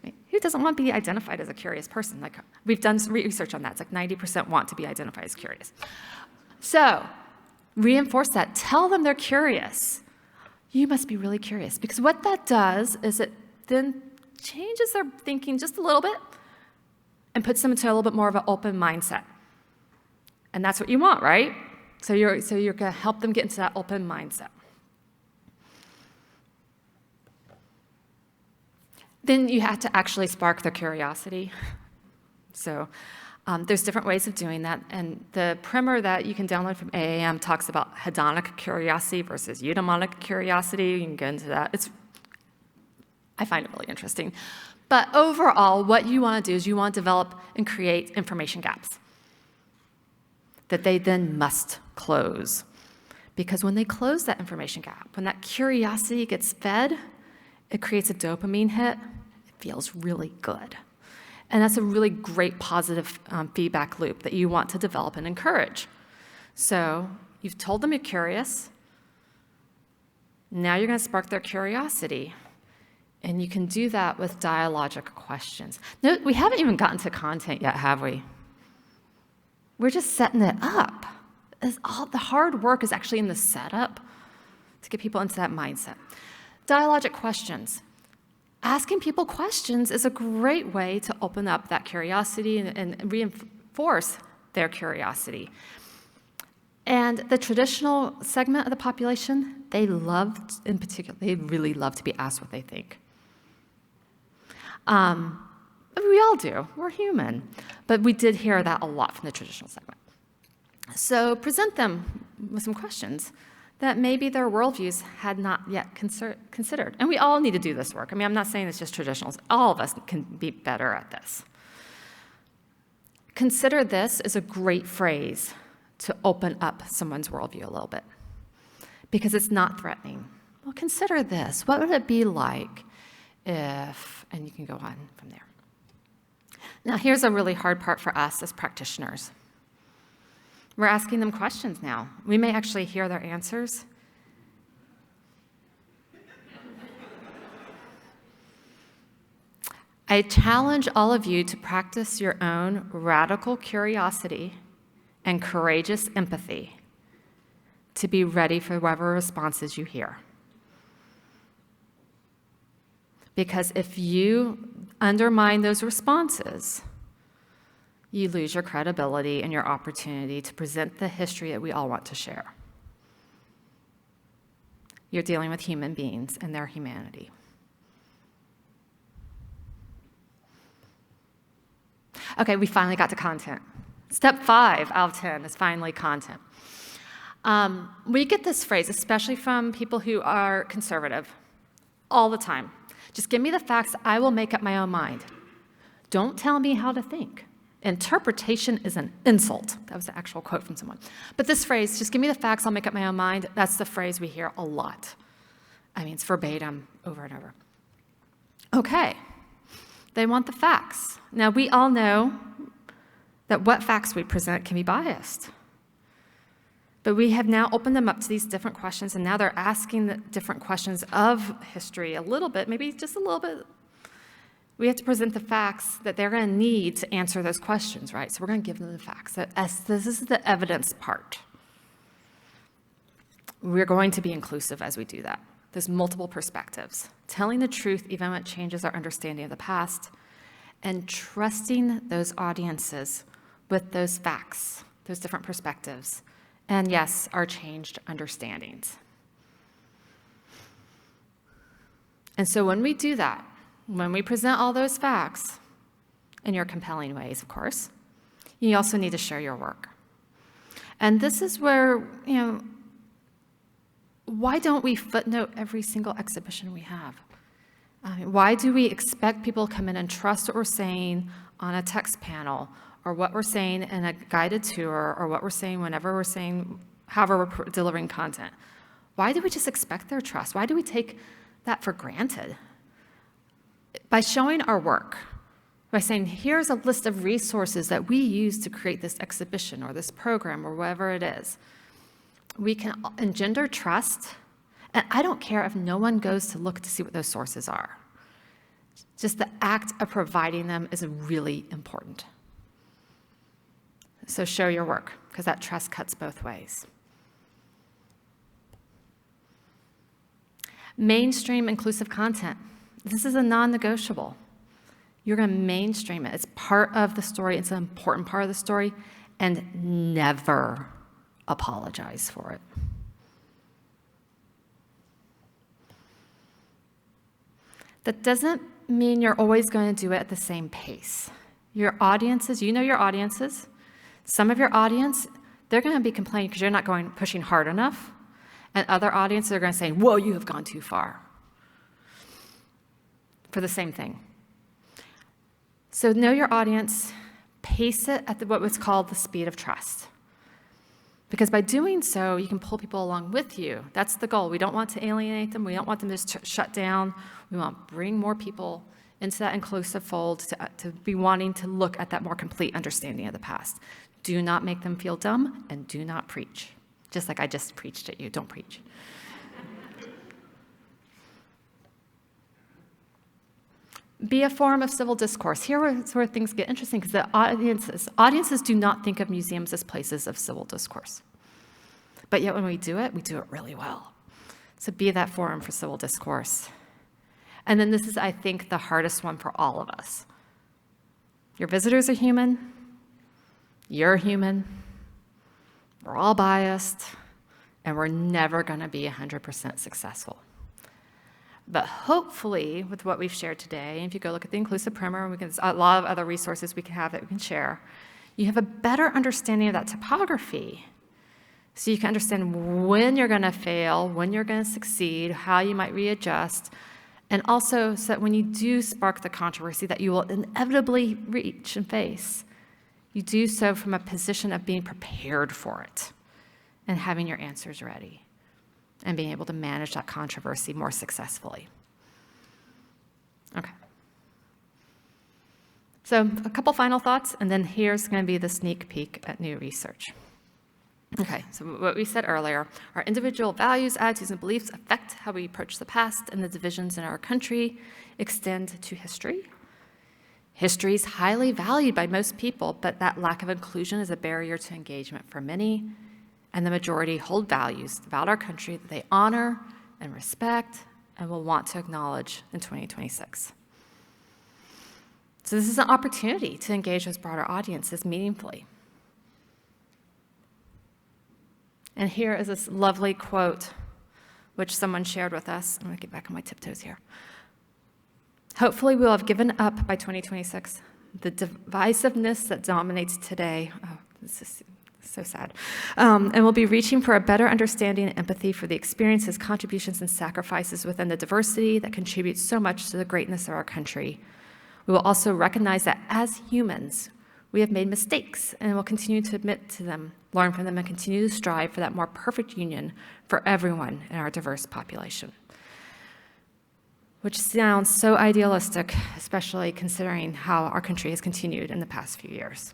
Right? Who doesn't want to be identified as a curious person? Like, we've done research on that. It's like 90% want to be identified as curious. So, reinforce that. Tell them they're curious. You must be really curious. Because what that does is it then changes their thinking just a little bit and puts them into a little bit more of an open mindset. And that's what you want, right? So you're going to help them get into that open mindset. Then you have to actually spark their curiosity. So there's different ways of doing that. And the primer that you can download from AAM talks about hedonic curiosity versus eudaimonic curiosity. You can get into that. I find it really interesting. But overall, what you want to do is you want to develop and create information gaps that they then must close. Because when they close that information gap, when that curiosity gets fed, it creates a dopamine hit. It feels really good. And that's a really great positive feedback loop that you want to develop and encourage. So you've told them you're curious. Now you're going to spark their curiosity. And you can do that with dialogic questions. No, we haven't even gotten to content yet, have we? We're just setting it up. All the hard work is actually in the setup to get people into that mindset. Dialogic questions. Asking people questions is a great way to open up that curiosity and reinforce their curiosity. And the traditional segment of the population, they really love to be asked what they think. We all do. We're human. But we did hear that a lot from the traditional segment. So present them with some questions that maybe their worldviews had not yet considered. And we all need to do this work. I mean, I'm not saying it's just traditionals. All of us can be better at this. Consider this is a great phrase to open up someone's worldview a little bit because it's not threatening. Well, consider this. What would it be like if, and you can go on from there. Now, here's a really hard part for us as practitioners. We're asking them questions now. We may actually hear their answers. I challenge all of you to practice your own radical curiosity and courageous empathy to be ready for whatever responses you hear. Because if you undermine those responses, you lose your credibility and your opportunity to present the history that we all want to share. You're dealing with human beings and their humanity. Okay, we finally got to content. Step 5 out of 10 is finally content. We get this phrase, especially from people who are conservative, all the time. Just give me the facts, I will make up my own mind. Don't tell me how to think. Interpretation is an insult. That was the actual quote from someone. But this phrase, just give me the facts, I'll make up my own mind, that's the phrase we hear a lot. I mean, it's verbatim over and over. Okay, they want the facts. Now, we all know that what facts we present can be biased. But we have now opened them up to these different questions, and now they're asking the different questions of history a little bit, maybe just a little bit. We have to present the facts that they're going to need to answer those questions, right? So we're going to give them the facts. This is the evidence part. We're going to be inclusive as we do that. There's multiple perspectives. Telling the truth even when it changes our understanding of the past, and trusting those audiences with those facts, those different perspectives, and yes, our changed understandings. And so when we do that, when we present all those facts, in your compelling ways, of course, you also need to share your work. And this is where, why don't we footnote every single exhibition we have? Why do we expect people to come in and trust what we're saying on a text panel, or what we're saying in a guided tour, or what we're saying whenever we're saying, however we're delivering content? Why do we just expect their trust? Why do we take that for granted? By showing our work, by saying, here's a list of resources that we use to create this exhibition or this program or whatever it is, we can engender trust. And I don't care if no one goes to look to see what those sources are. Just the act of providing them is really important. So show your work, because that trust cuts both ways. Mainstream inclusive content. This is a non-negotiable. You're going to mainstream it. It's part of the story. It's an important part of the story. And never apologize for it. That doesn't mean you're always going to do it at the same pace. Your audiences, you know your audiences. Some of your audience, they're going to be complaining because you're not pushing hard enough. And other audiences are going to say, whoa, you have gone too far. For the same thing. So know your audience, pace it at what was called the speed of trust. Because by doing so, you can pull people along with you. That's the goal. We don't want to alienate them. We don't want them to just shut down. We want to bring more people into that inclusive fold to be wanting to look at that more complete understanding of the past. Do not make them feel dumb, and do not preach. Just like I just preached at you. Don't preach. Be a forum of civil discourse. Here is where things get interesting, because the audiences do not think of museums as places of civil discourse. But yet when we do it really well. So be that forum for civil discourse. And then this is, I think, the hardest one for all of us. Your visitors are human. You're human. We're all biased. And we're never going to be 100% successful. But hopefully, with what we've shared today, and if you go look at the Inclusive Primer, there's a lot of other resources we can have that we can share, you have a better understanding of that topography. So you can understand when you're going to fail, when you're going to succeed, how you might readjust, and also so that when you do spark the controversy that you will inevitably reach and face, you do so from a position of being prepared for it and having your answers ready, and being able to manage that controversy more successfully. Okay. So a couple final thoughts, and then here's going to be the sneak peek at new research. Okay, so what we said earlier, our individual values, attitudes, and beliefs affect how we approach the past, and the divisions in our country extend to history. History is highly valued by most people, but that lack of inclusion is a barrier to engagement for many. And the majority hold values about our country that they honor and respect and will want to acknowledge in 2026. So this is an opportunity to engage with broader audiences meaningfully. And here is this lovely quote, which someone shared with us. I'm going to get back on my tiptoes here. Hopefully we'll have given up by 2026 the divisiveness that dominates today. Oh, this is so sad. And we'll be reaching for a better understanding and empathy for the experiences, contributions, and sacrifices within the diversity that contributes so much to the greatness of our country. We will also recognize that as humans, we have made mistakes and will continue to admit to them, learn from them, and continue to strive for that more perfect union for everyone in our diverse population. Which sounds so idealistic, especially considering how our country has continued in the past few years.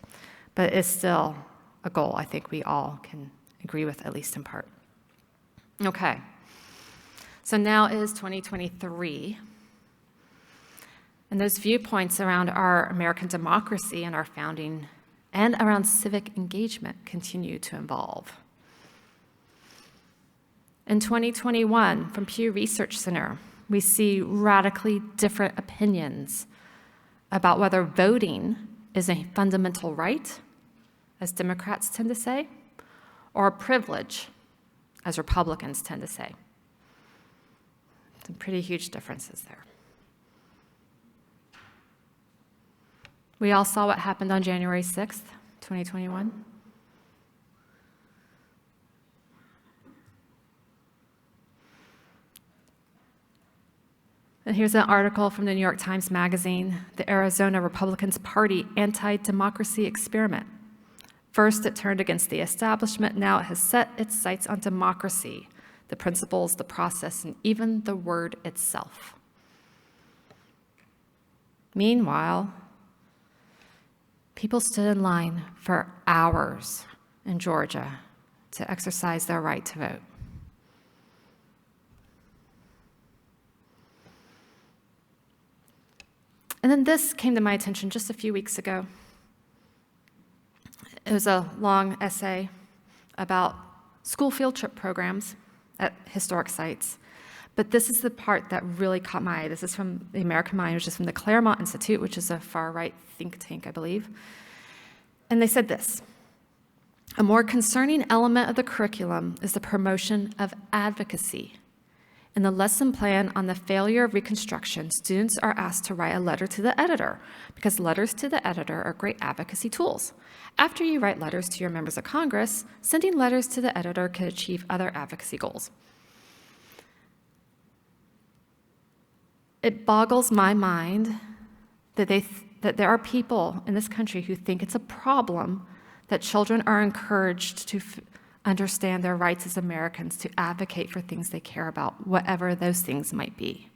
But it's still a goal I think we all can agree with, at least in part. Okay, so now is 2023. And those viewpoints around our American democracy and our founding and around civic engagement continue to evolve. In 2021, from Pew Research Center, we see radically different opinions about whether voting is a fundamental right, as Democrats tend to say, or a privilege, as Republicans tend to say. Some pretty huge differences there. We all saw what happened on January 6th, 2021. And here's an article from the New York Times Magazine, the Arizona Republicans Party anti-democracy experiment. First, it turned against the establishment. Now it has set its sights on democracy, the principles, the process, and even the word itself. Meanwhile, people stood in line for hours in Georgia to exercise their right to vote. And then this came to my attention just a few weeks ago. It was a long essay about school field trip programs at historic sites. But this is the part that really caught my eye. This is from the American Mind, which is from the Claremont Institute, which is a far-right think tank, I believe. And they said this: a more concerning element of the curriculum is the promotion of advocacy. In the lesson plan on the failure of Reconstruction, students are asked to write a letter to the editor, because letters to the editor are great advocacy tools. After you write letters to your members of Congress, sending letters to the editor can achieve other advocacy goals. It boggles my mind that there are people in this country who think it's a problem that children are encouraged to understand their rights as Americans, to advocate for things they care about, whatever those things might be.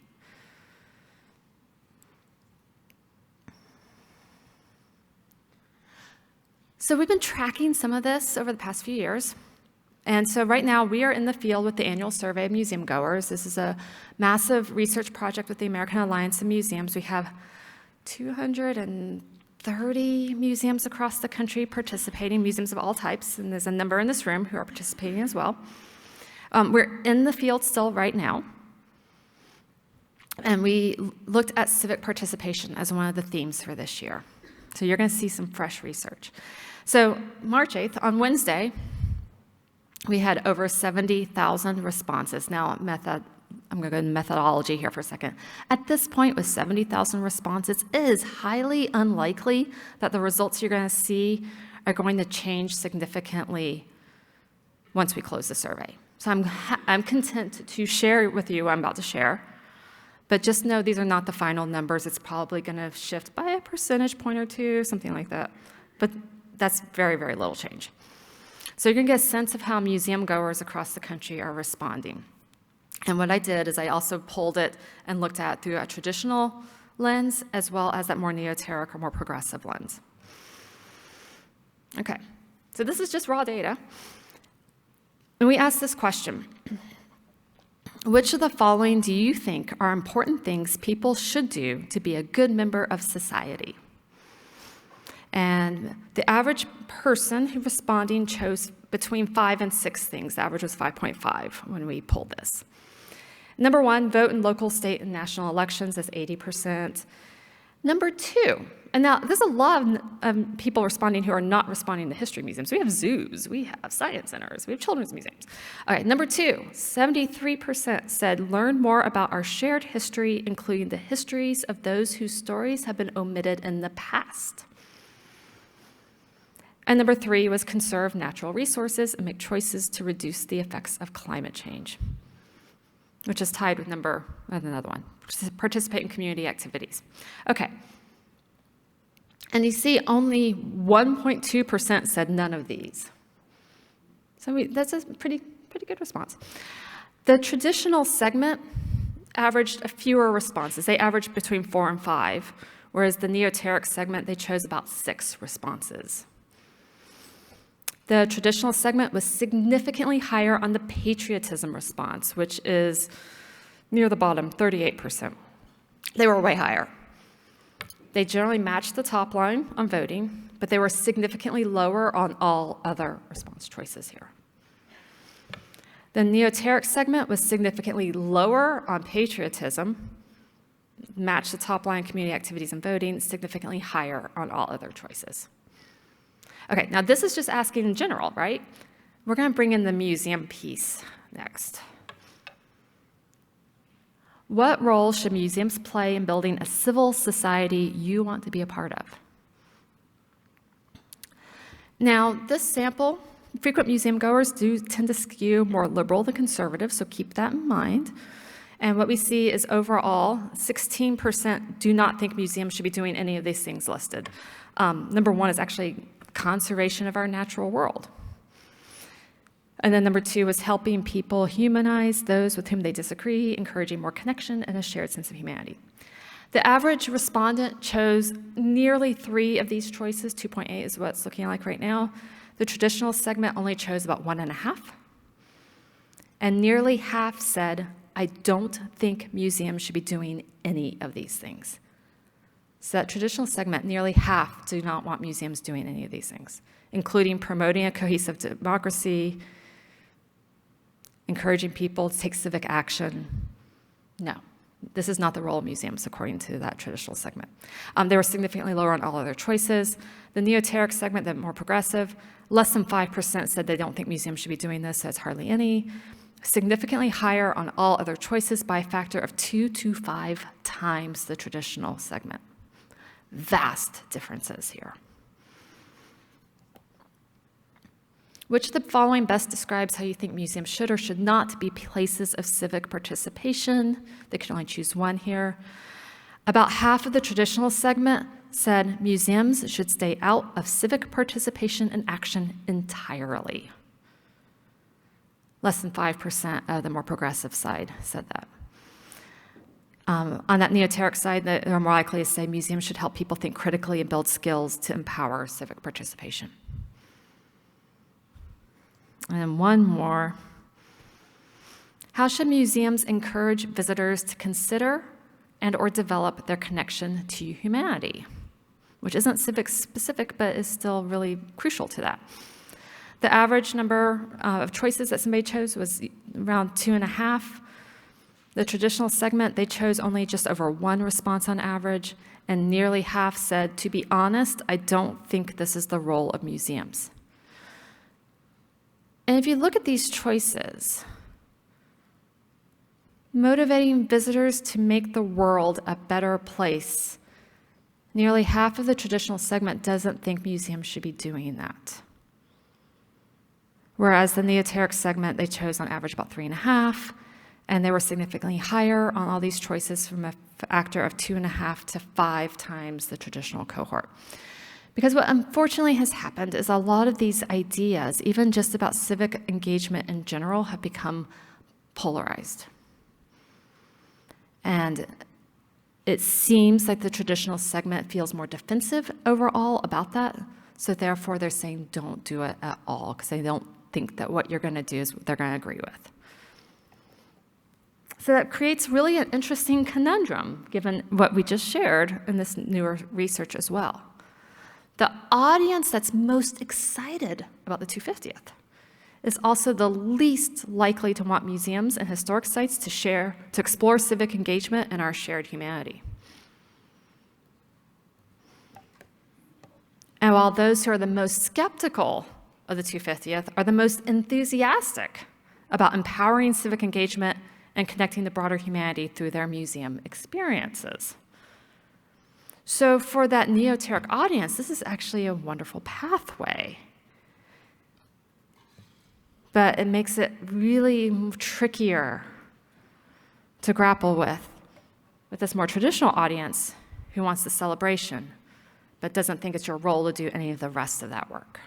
So we've been tracking some of this over the past few years. And so right now we are in the field with the annual survey of museum goers. This is a massive research project with the American Alliance of Museums. We have 230 museums across the country participating, museums of all types, and there's a number in this room who are participating as well. We're in the field still right now, and we looked at civic participation as one of the themes for this year. So you're going to see some fresh research. So March 8th, on Wednesday, we had over 70,000 responses. Now, I'm going to go into methodology here for a second. At this point, with 70,000 responses, it is highly unlikely that the results you're going to see are going to change significantly once we close the survey. So I'm content to share with you what I'm about to share, but just know these are not the final numbers. It's probably going to shift by a percentage point or two, something like that. But that's very, very little change. So you're going to get a sense of how museum goers across the country are responding. And what I did is I also pulled it and looked at it through a traditional lens as well as that more neoteric or more progressive lens. Okay, so this is just raw data. And we asked this question: which of the following do you think are important things people should do to be a good member of society? And the average person who responding chose between 5 and 6 things. The average was 5.5 when we pulled this. Number 1, vote in local, state, and national elections. That's 80%. Number 2, and now there's a lot of people responding who are not responding to history museums. We have zoos, we have science centers, we have children's museums. All right, number 2, 73% said learn more about our shared history, including the histories of those whose stories have been omitted in the past. And number 3 was conserve natural resources and make choices to reduce the effects of climate change, which is tied with another one, participate in community activities. Okay. And you see only 1.2% said none of these. So that's a pretty good response. The traditional segment averaged fewer responses. They averaged between 4 and 5, whereas the neoteric segment, they chose about 6 responses. The traditional segment was significantly higher on the patriotism response, which is near the bottom, 38%. They were way higher. They generally matched the top line on voting, but they were significantly lower on all other response choices here. The neoteric segment was significantly lower on patriotism, matched the top line community activities and voting, significantly higher on all other choices. Okay, now this is just asking in general, right? We're going to bring in the museum piece next. What role should museums play in building a civil society you want to be a part of? Now, this sample, frequent museum goers do tend to skew more liberal than conservative, so keep that in mind. And what we see is overall, 16% do not think museums should be doing any of these things listed. Number one is actually conservation of our natural world. And then number two is helping people humanize those with whom they disagree, encouraging more connection and a shared sense of humanity. The average respondent chose nearly 3 of these choices, 2.8 is what it's looking like right now. The traditional segment only chose about 1.5. And nearly half said, I don't think museums should be doing any of these things. So that traditional segment, nearly half do not want museums doing any of these things, including promoting a cohesive democracy, encouraging people to take civic action. No, this is not the role of museums, according to that traditional segment. They were significantly lower on all other choices. The neoteric segment, the more progressive, less than 5% said they don't think museums should be doing this, so it's hardly any. Significantly higher on all other choices by a factor of 2 to 5 times the traditional segment. Vast differences here. Which of the following best describes how you think museums should or should not be places of civic participation? They can only choose one here. About half of the traditional segment said museums should stay out of civic participation and action entirely. Less than 5% of the more progressive side said that. On that neoteric side, they're more likely to say museums should help people think critically and build skills to empower civic participation. And then one more. How should museums encourage visitors to consider and or develop their connection to humanity? Which isn't civic specific, but is still really crucial to that. The average number of choices that somebody chose was around 2.5. The traditional segment, they chose only just over 1 response on average, and nearly half said, to be honest, I don't think this is the role of museums. And if you look at these choices, motivating visitors to make the world a better place, nearly half of the traditional segment doesn't think museums should be doing that. Whereas the neoteric segment, they chose on average about 3.5, and they were significantly higher on all these choices from a factor of 2.5 to 5 times the traditional cohort. Because what unfortunately has happened is a lot of these ideas, even just about civic engagement in general, have become polarized. And it seems like the traditional segment feels more defensive overall about that, so therefore they're saying don't do it at all, because they don't think that what you're going to do is what they're going to agree with. So that creates really an interesting conundrum, given what we just shared in this newer research as well. The audience that's most excited about the 250th is also the least likely to want museums and historic sites to explore civic engagement and our shared humanity. And while those who are the most skeptical of the 250th are the most enthusiastic about empowering civic engagement and connecting the broader humanity through their museum experiences. So for that neoteric audience, this is actually a wonderful pathway. But it makes it really trickier to grapple with this more traditional audience who wants the celebration, but doesn't think it's your role to do any of the rest of that work.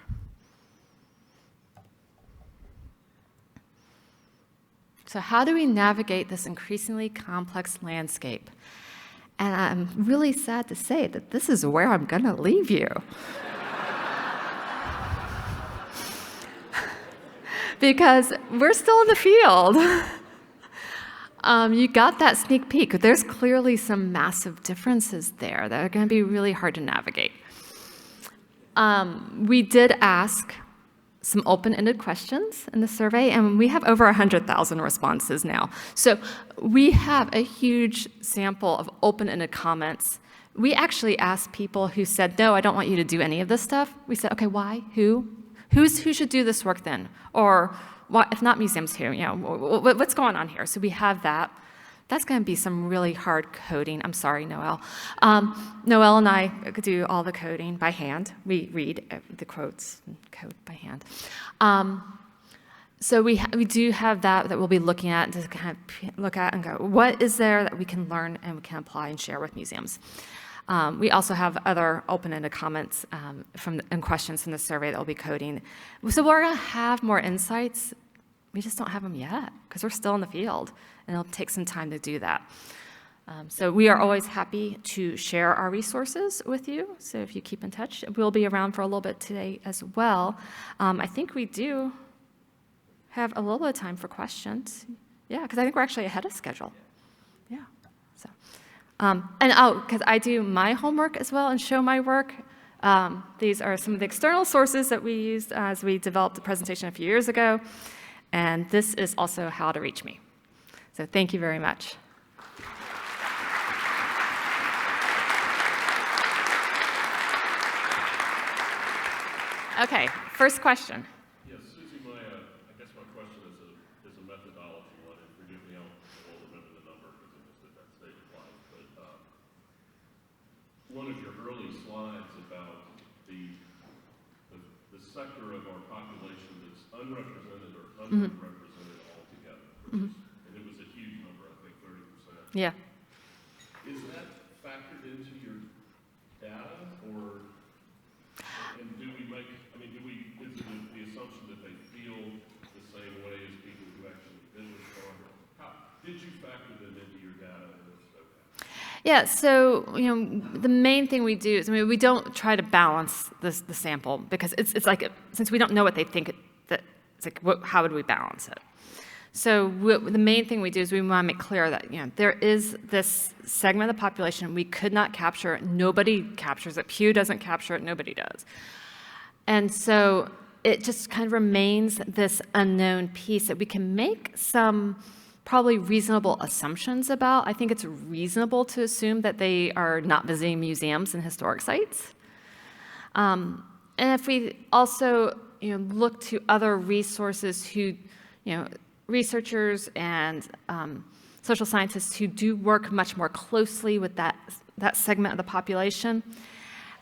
So how do we navigate this increasingly complex landscape? And I'm really sad to say that this is where I'm going to leave you. because we're still in the field. You got that sneak peek. There's clearly some massive differences there that are going to be really hard to navigate. We did ask some open-ended questions in the survey, and we have over 100,000 responses now. So we have a huge sample of open-ended comments. We actually asked people who said, no, I don't want you to do any of this stuff. We said, okay, why? Who should do this work then? Or if not museums, who? What's going on here? So we have that. That's going to be some really hard coding. I'm sorry, Noelle. Noelle and I do all the coding by hand. We read the quotes and code by hand. So we do have that we'll be looking at to kind of look at and go, what is there that we can learn and we can apply and share with museums? We also have other open-ended comments and questions from the survey that we'll be coding. So we're going to have more insights. We just don't have them yet because we're still in the field, and it'll take some time to do that. So we are always happy to share our resources with you. So if you keep in touch, we'll be around for a little bit today as well. I think we do have a little bit of time for questions. Yeah, because I think we're actually ahead of schedule. Yeah. So, because I do my homework as well and show my work. These are some of the external sources that we used as we developed the presentation a few years ago. And this is also how to reach me. So thank you very much. Okay, first question. Yes, Susie, I guess my question is a methodology one, and forgive me, I won't remember the number because it was at that stage of life, but one of your early slides about the sector of our population that's unrepresented or underrepresented altogether, and it was a huge number, I think 30%. Yeah. Is that factored into your data, or and do we make? I mean, is it the assumption that they feel the same way as people who actually visit Fargo? How did you factor them into your data? Yeah, so the main thing we do is we don't try to balance the sample because it's like since we don't know what they think, it's like how would we balance it? So the main thing we do is we want to make clear that there is this segment of the population we could not capture. Nobody captures it. Pew doesn't capture it. Nobody does. And so it just kind of remains this unknown piece that we can make some probably reasonable assumptions about. I think it's reasonable to assume that they are not visiting museums and historic sites. And if we also look to other resources who, researchers and social scientists who do work much more closely with that segment of the population,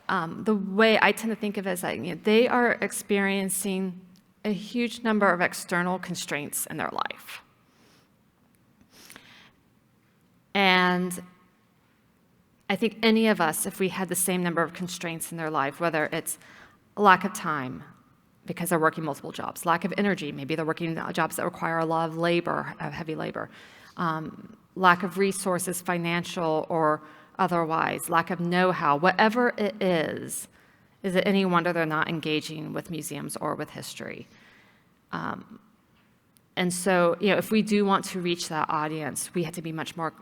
the way I tend to think of it is that they are experiencing a huge number of external constraints in their life. And I think any of us, if we had the same number of constraints in their life, whether it's a lack of time because they're working multiple jobs, lack of energy, maybe they're working jobs that require a lot of labor, heavy labor, lack of resources, financial or otherwise, lack of know-how, whatever it is it any wonder they're not engaging with museums or with history? And so, if we do want to reach that audience, we have to be much more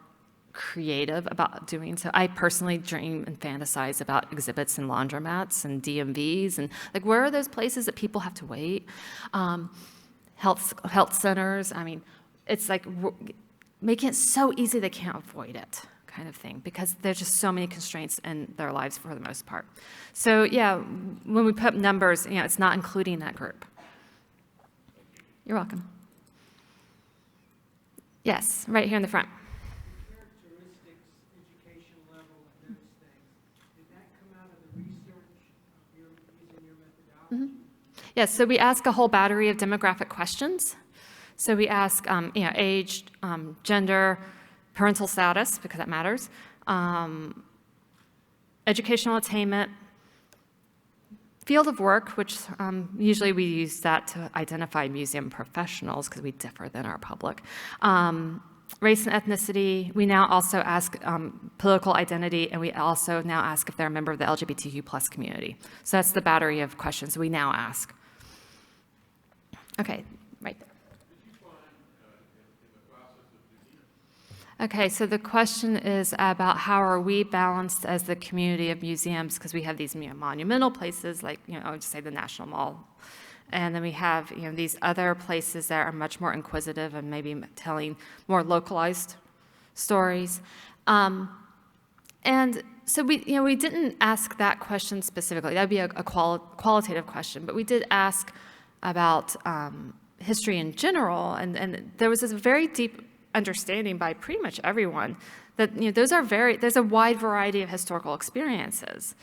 creative about doing so. I personally dream and fantasize about exhibits in laundromats and DMVs and where are those places that people have to wait? Health centers. I mean, it's like making it so easy they can't avoid it, kind of thing, because there's just so many constraints in their lives for the most part. So yeah, when we put up numbers, it's not including that group. You're welcome. Yes, right here in the front. Yes, so we ask a whole battery of demographic questions. So we ask, age, gender, parental status, because that matters, educational attainment, field of work, which usually we use that to identify museum professionals because we differ than our public. Race and ethnicity. We now also ask political identity, and we also now ask if they're a member of the LGBTQ+ community. So that's the battery of questions we now ask. Okay, right there. Okay, so the question is about how are we balanced as the community of museums, because we have these monumental places like, I would just say the National Mall. And then we have, these other places that are much more inquisitive and maybe telling more localized stories. And so we didn't ask that question specifically. That'd be a qualitative question, but we did ask about history in general, and there was this very deep understanding by pretty much everyone that there's a wide variety of historical experiences.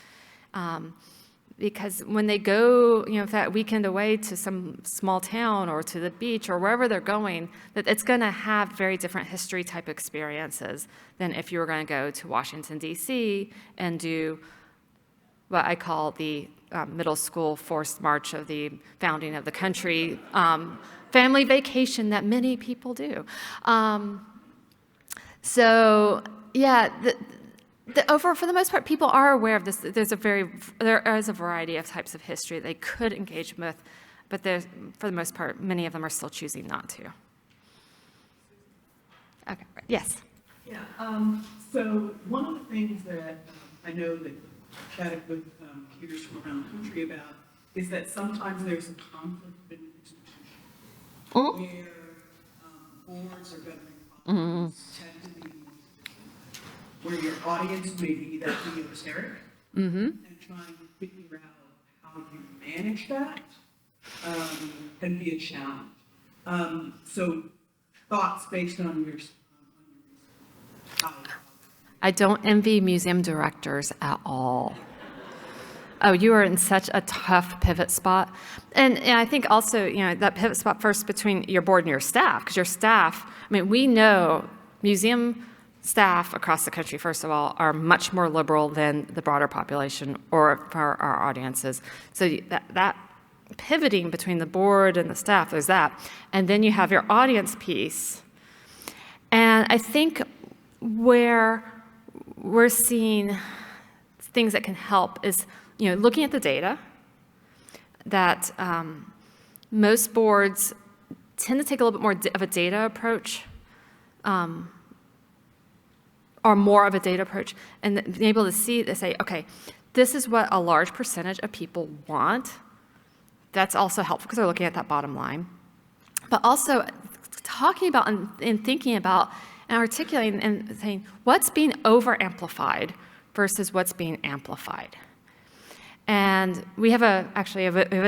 Because when they go, that weekend away to some small town or to the beach or wherever they're going, that it's going to have very different history type experiences than if you were going to go to Washington, D.C. and do what I call the middle school forced march of the founding of the country, family vacation that many people do. So, yeah, for the most part, people are aware of this. There is a variety of types of history they could engage with, but for the most part, many of them are still choosing not to. Okay, right. Yes. Yeah, so one of the things that I know that I've chatted with peers from around the country about is that sometimes there's a conflict within institutions where boards or governing bodies tend to be where your audience may be that esoteric, and trying to figure out how you manage that can be a challenge. So thoughts based on your I don't envy museum directors at all. Oh, you are in such a tough pivot spot. And I think also, that pivot spot first between your board and your staff, because your staff, we know museum staff across the country, first of all, are much more liberal than the broader population or for our audiences. So that pivoting between the board and the staff, there's that. And then you have your audience piece. And I think where we're seeing things that can help is, looking at the data, that most boards tend to take a little bit more of a data approach, or more of a data approach, and being able to say, okay, this is what a large percentage of people want. That's also helpful because they're looking at that bottom line. But also talking about and thinking about and articulating and saying what's being over-amplified versus what's being amplified. And we have a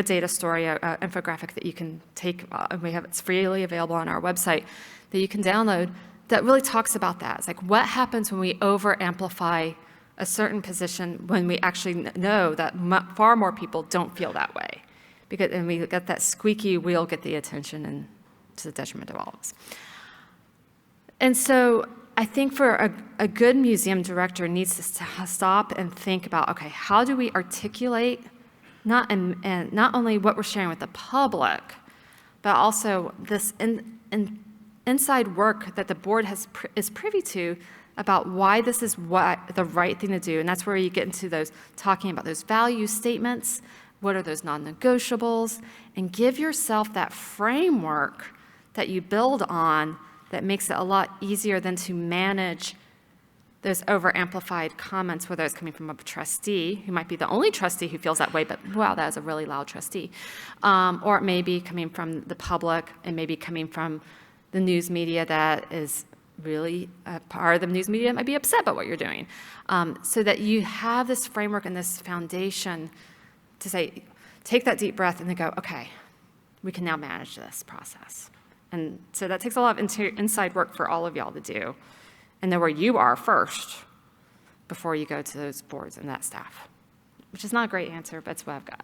data story, an infographic that you can take. It's freely available on our website that you can download that really talks about that. It's like what happens when we over-amplify a certain position when we actually know that far more people don't feel that way. And we get that squeaky wheel get the attention and to the detriment of all of us. And so I think for a good museum director needs to stop and think about, okay, how do we articulate not only what we're sharing with the public, but also this inside work that the board is privy to about why this is what the right thing to do. And that's where you get into those talking about those value statements, what are those non-negotiables, and give yourself that framework that you build on that makes it a lot easier than to manage those over-amplified comments, whether it's coming from a trustee, who might be the only trustee who feels that way, but wow, that was a really loud trustee. Or it may be coming from the public, and maybe coming from the news media that is really part of the news media might be upset about what you're doing. So that you have this framework and this foundation to say, take that deep breath and then go, okay, we can now manage this process. And so that takes a lot of inside work for all of y'all to do. And know where you are first before you go to those boards and that staff, which is not a great answer, but it's what I've got.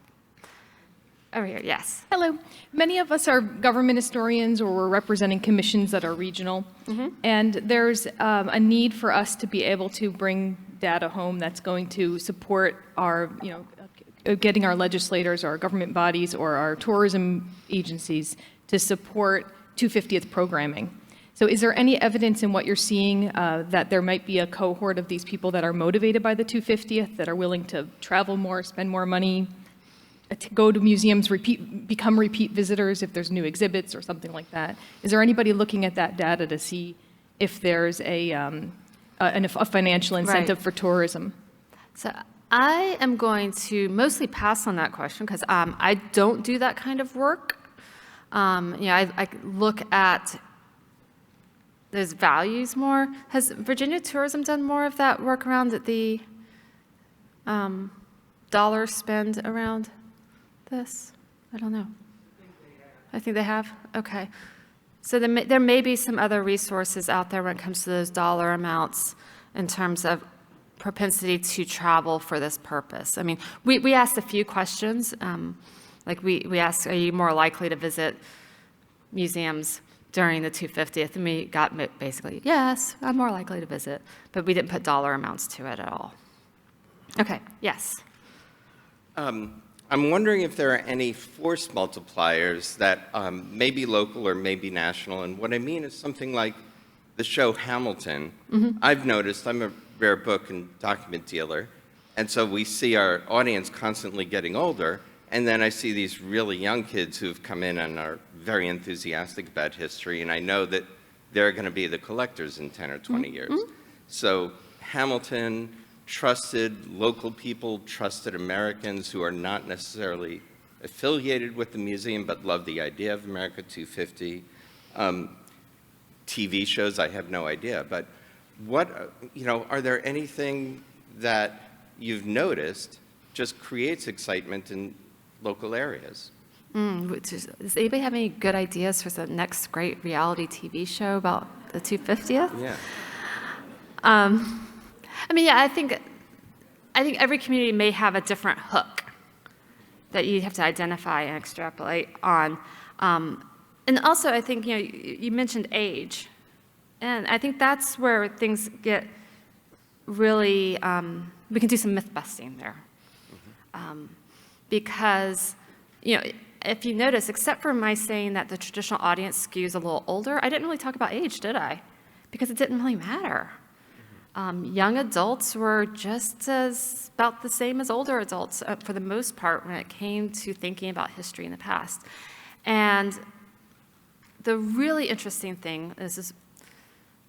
Over here, yes. Hello. Many of us are government historians or we're representing commissions that are regional. And there's a need for us to be able to bring data home that's going to support our, getting our legislators, our government bodies, or our tourism agencies to support 250th programming. So is there any evidence in what you're seeing that there might be a cohort of these people that are motivated by the 250th, that are willing to travel more, spend more money? go to museums, become repeat visitors if there's new exhibits or something like that? Is there anybody looking at that data to see if there's a financial incentive for tourism? So I am going to mostly pass on that question because I don't do that kind of work. I look at those values more. Has Virginia Tourism done more of that work around the dollar spend around this? I don't know. I think they have? Okay. So there may be some other resources out there when it comes to those dollar amounts in terms of propensity to travel for this purpose. I mean, we asked a few questions. Like we asked, are you more likely to visit museums during the 250th? And we got basically, yes, I'm more likely to visit. But we didn't put dollar amounts to it at all. Okay, yes. I'm wondering if there are any force multipliers that may be local or may be national. And what I mean is something like the show Hamilton. I've noticed, I'm a rare book and document dealer, and so we see our audience constantly getting older, and then I see these really young kids who've come in and are very enthusiastic about history, and I know that they're going to be the collectors in 10 or 20 years. So Hamilton, trusted local people, trusted Americans who are not necessarily affiliated with the museum but love the idea of America 250. TV shows, I have no idea, but what, are there anything that you've noticed just creates excitement in local areas? Does anybody have any good ideas for the next great reality TV show about the 250th? Yeah. I think every community may have a different hook that you have to identify and extrapolate on. And also, I think, you mentioned age. And I think that's where things get really, we can do some myth busting there. Because, if you notice, except for my saying that the traditional audience skews a little older, I didn't really talk about age, did I? Because it didn't really matter. Young adults were just about the same as older adults for the most part when it came to thinking about history in the past. And the really interesting thing is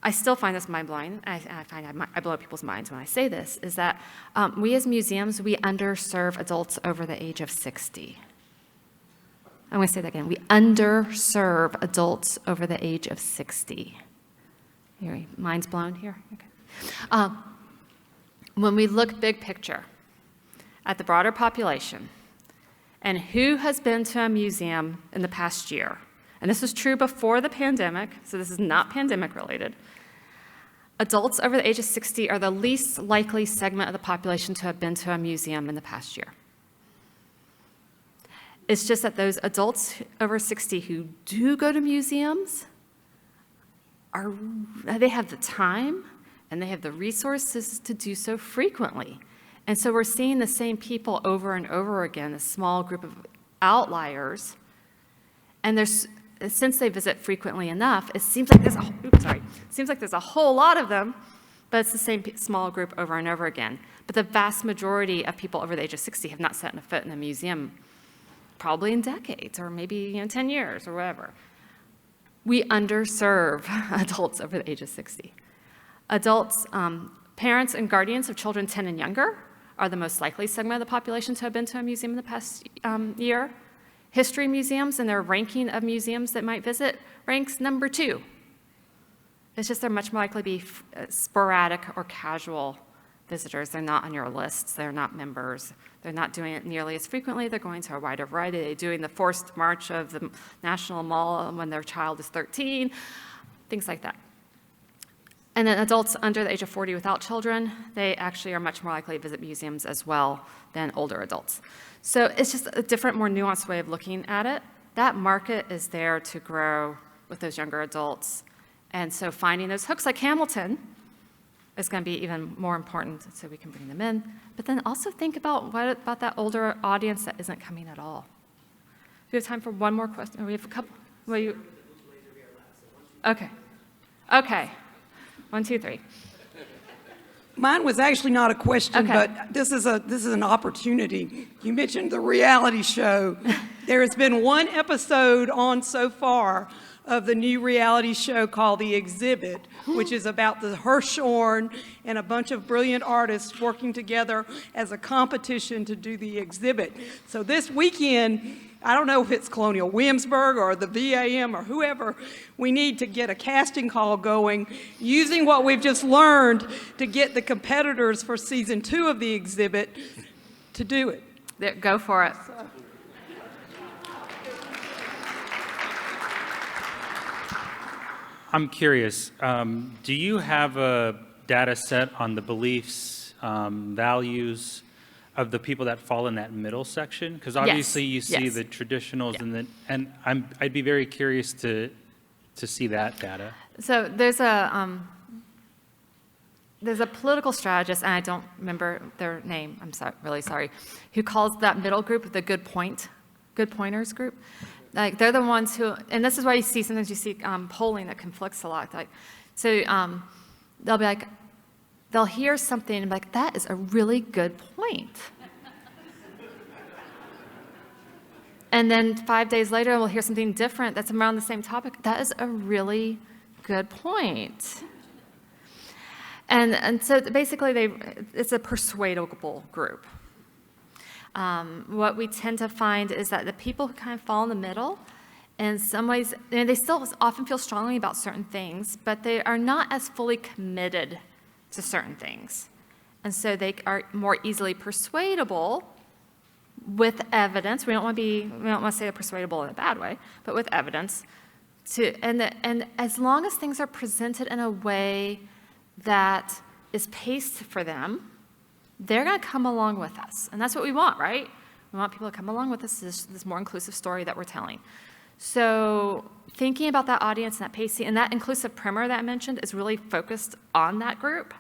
I still find this mind-blowing. I blow people's minds when I say this, is that we as museums, we underserve adults over the age of 60. I'm going to say that again. We underserve adults over the age of 60. Your mind's blown here? Okay. When we look big picture at the broader population and who has been to a museum in the past year, and this was true before the pandemic, so this is not pandemic related, adults over the age of 60 are the least likely segment of the population to have been to a museum in the past year. It's just that those adults over 60 who do go to museums, they have the time and they have the resources to do so frequently. And so we're seeing the same people over and over again, a small group of outliers. And since they visit frequently enough, it seems like there's a whole lot of them, but it's the same small group over and over again. But the vast majority of people over the age of 60 have not set a foot in a museum probably in decades, or maybe 10 years, or whatever. We underserve adults over the age of 60. Adults, parents and guardians of children 10 and younger are the most likely segment of the population to have been to a museum in the past year. History museums and their ranking of museums that might visit ranks number 2. It's just they're much more likely to be sporadic or casual visitors. They're not on your lists. They're not members. They're not doing it nearly as frequently. They're going to a wider variety. They're doing the forced march of the National Mall when their child is 13, things like that. And then adults under the age of 40 without children, they actually are much more likely to visit museums as well than older adults. So it's just a different, more nuanced way of looking at it. That market is there to grow with those younger adults. And so finding those hooks like Hamilton is going to be even more important so we can bring them in. But then also think about what about that older audience that isn't coming at all. Do we have time for one more question? We have a couple. Okay. 1, 2, 3. Mine was actually not a question, Okay. but this is an opportunity. You mentioned the reality show. There has been one episode on so far of the new reality show called The Exhibit, which is about the Hirshhorn and a bunch of brilliant artists working together as a competition to do the exhibit. So this weekend, I don't know if it's Colonial Williamsburg or the VAM or whoever, we need to get a casting call going using what we've just learned to get the competitors for season 2 of the exhibit to do it. There, go for it. I'm curious, do you have a data set on the beliefs, values of the people that fall in that middle section? Because obviously you see yes. the traditionals Yeah. and I'd be very curious to see that data. So there's a political strategist, and I don't remember their name, I'm really sorry, who calls that middle group the good pointers group. Like, they're the ones who, and this is why sometimes you see polling that conflicts a lot. Like, so they'll be like, they'll hear something and be like, that is a really good point. And then 5 days later, we'll hear something different that's around the same topic. That is a really good point. And so basically, it's a persuadable group. What we tend to find is that the people who kind of fall in the middle, in some ways, they still often feel strongly about certain things, but they are not as fully committed to certain things. And so they are more easily persuadable with evidence. We don't want to say they're persuadable in a bad way, but with evidence. And as long as things are presented in a way that is paced for them, they're going to come along with us. And that's what we want, right? We want people to come along with us, this more inclusive story that we're telling. So thinking about that audience and that pacing, and that inclusive primer that I mentioned is really focused on that group.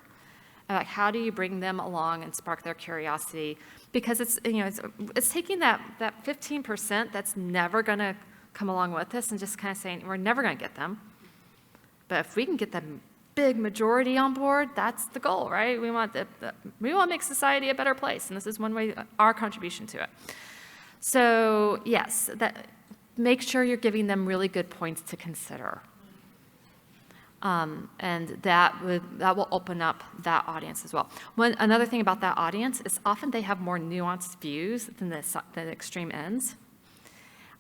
Like, how do you bring them along and spark their curiosity? Because it's taking that 15% that's never going to come along with us and just kind of saying, we're never going to get them. But if we can get the big majority on board, that's the goal, right? We want to make society a better place, and this is one way, our contribution to it. So yes, make sure you're giving them really good points to consider. And that will open up that audience as well. Another thing about that audience is often they have more nuanced views than the extreme ends.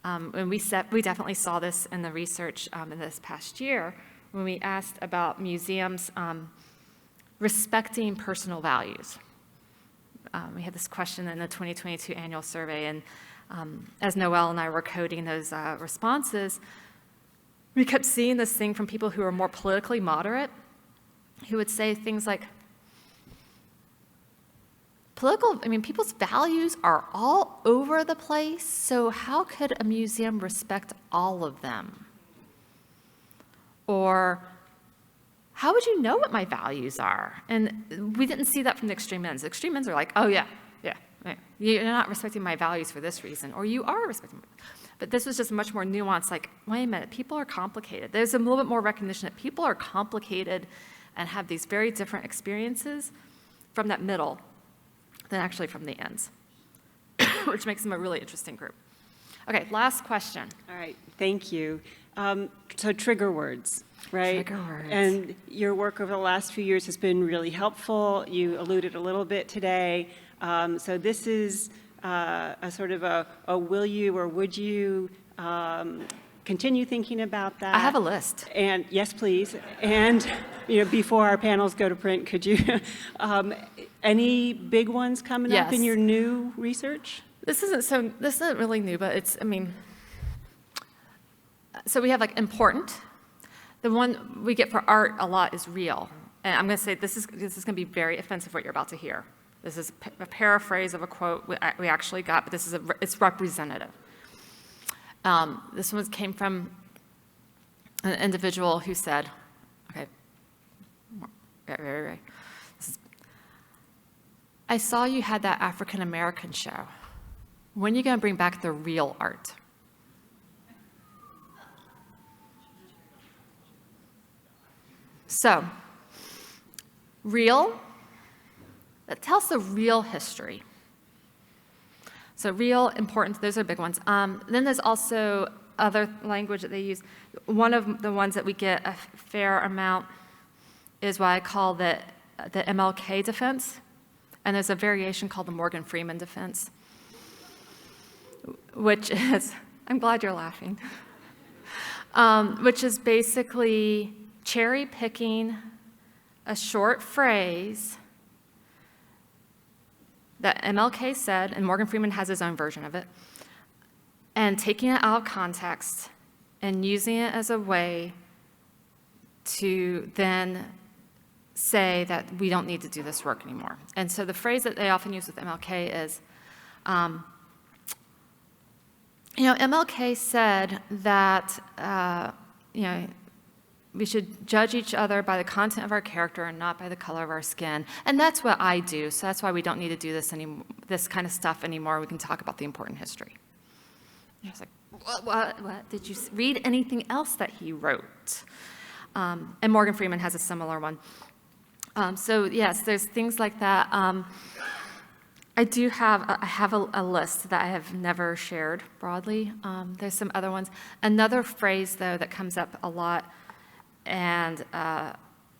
And we definitely saw this in the research in this past year when we asked about museums respecting personal values. We had this question in the 2022 annual survey, and as Noelle and I were coding those responses, we kept seeing this thing from people who are more politically moderate, who would say things like, people's values are all over the place, so how could a museum respect all of them? Or, how would you know what my values are? And we didn't see that from the extreme ends. The extreme ends are like, oh yeah, you're not respecting my values for this reason, or you are respecting my values. But this was just much more nuanced, like, wait a minute, people are complicated. There's a little bit more recognition that people are complicated and have these very different experiences from that middle than actually from the ends, which makes them a really interesting group. Okay, last question. All right, thank you. So trigger words, right? Trigger words. And your work over the last few years has been really helpful. You alluded a little bit today. So this is a sort of a will you or would you continue thinking about that? I have a list. And yes, please. And before our panels go to print, could you any big ones coming up in Yes. your new research? This isn't really new, but so we have like important. The one we get for art a lot is real. And I'm going to say this is going to be very offensive what you're about to hear. This is a paraphrase of a quote we actually got, but it's representative. This one came from an individual who said, okay, right. I saw you had that African American show. When are you going to bring back the real art? So, real that tells the real history. So real, important, those are big ones. Then there's also other language that they use. One of the ones that we get a fair amount is what I call the MLK defense, and there's a variation called the Morgan Freeman defense, which is, I'm glad you're laughing, which is basically cherry picking a short phrase that MLK said, and Morgan Freeman has his own version of it, and taking it out of context and using it as a way to then say that we don't need to do this work anymore. And so the phrase that they often use with MLK is, MLK said that, we should judge each other by the content of our character and not by the color of our skin. And that's what I do, so that's why we don't need to do this kind of stuff anymore. We can talk about the important history. I was like, what? Did you read anything else that he wrote? And Morgan Freeman has a similar one. So yes, there's things like that. I have a list that I have never shared broadly. There's some other ones. Another phrase, though, that comes up a lot, and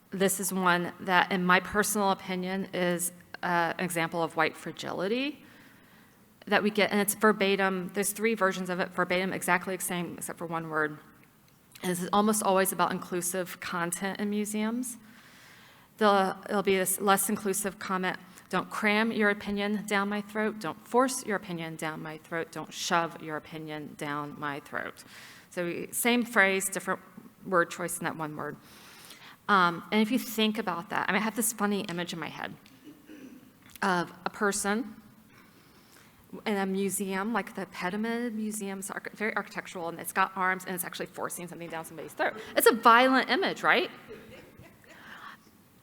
this is one that, in my personal opinion, is an example of white fragility that we get, and it's verbatim. There's 3 versions of it, verbatim, exactly the same, except for one word. And this is almost always about inclusive content in museums. There'll be this less inclusive comment: don't cram your opinion down my throat, don't force your opinion down my throat, don't shove your opinion down my throat. So same phrase, different word choice in that one word. And if you think about that, I have this funny image in my head of a person in a museum, like the Pedimid Museum's very architectural, and it's got arms, and it's actually forcing something down somebody's throat. It's a violent image, right?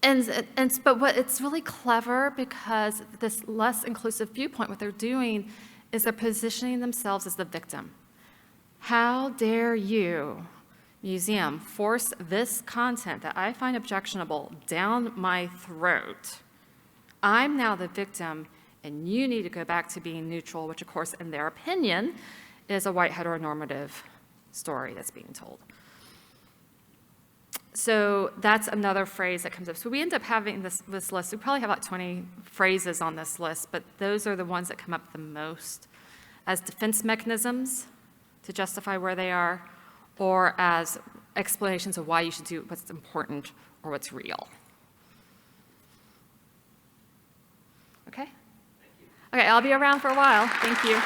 But what it's really clever, because this less inclusive viewpoint, what they're doing is they're positioning themselves as the victim. How dare you, museum, force this content that I find objectionable down my throat? I'm now the victim, and you need to go back to being neutral, which, of course, in their opinion, is a white heteronormative story that's being told. So that's another phrase that comes up. So we end up having this list. We probably have about 20 phrases on this list, but those are the ones that come up the most as defense mechanisms to justify where they are, or as explanations of why you should do what's important or what's real. Okay? Okay, I'll be around for a while. Thank you.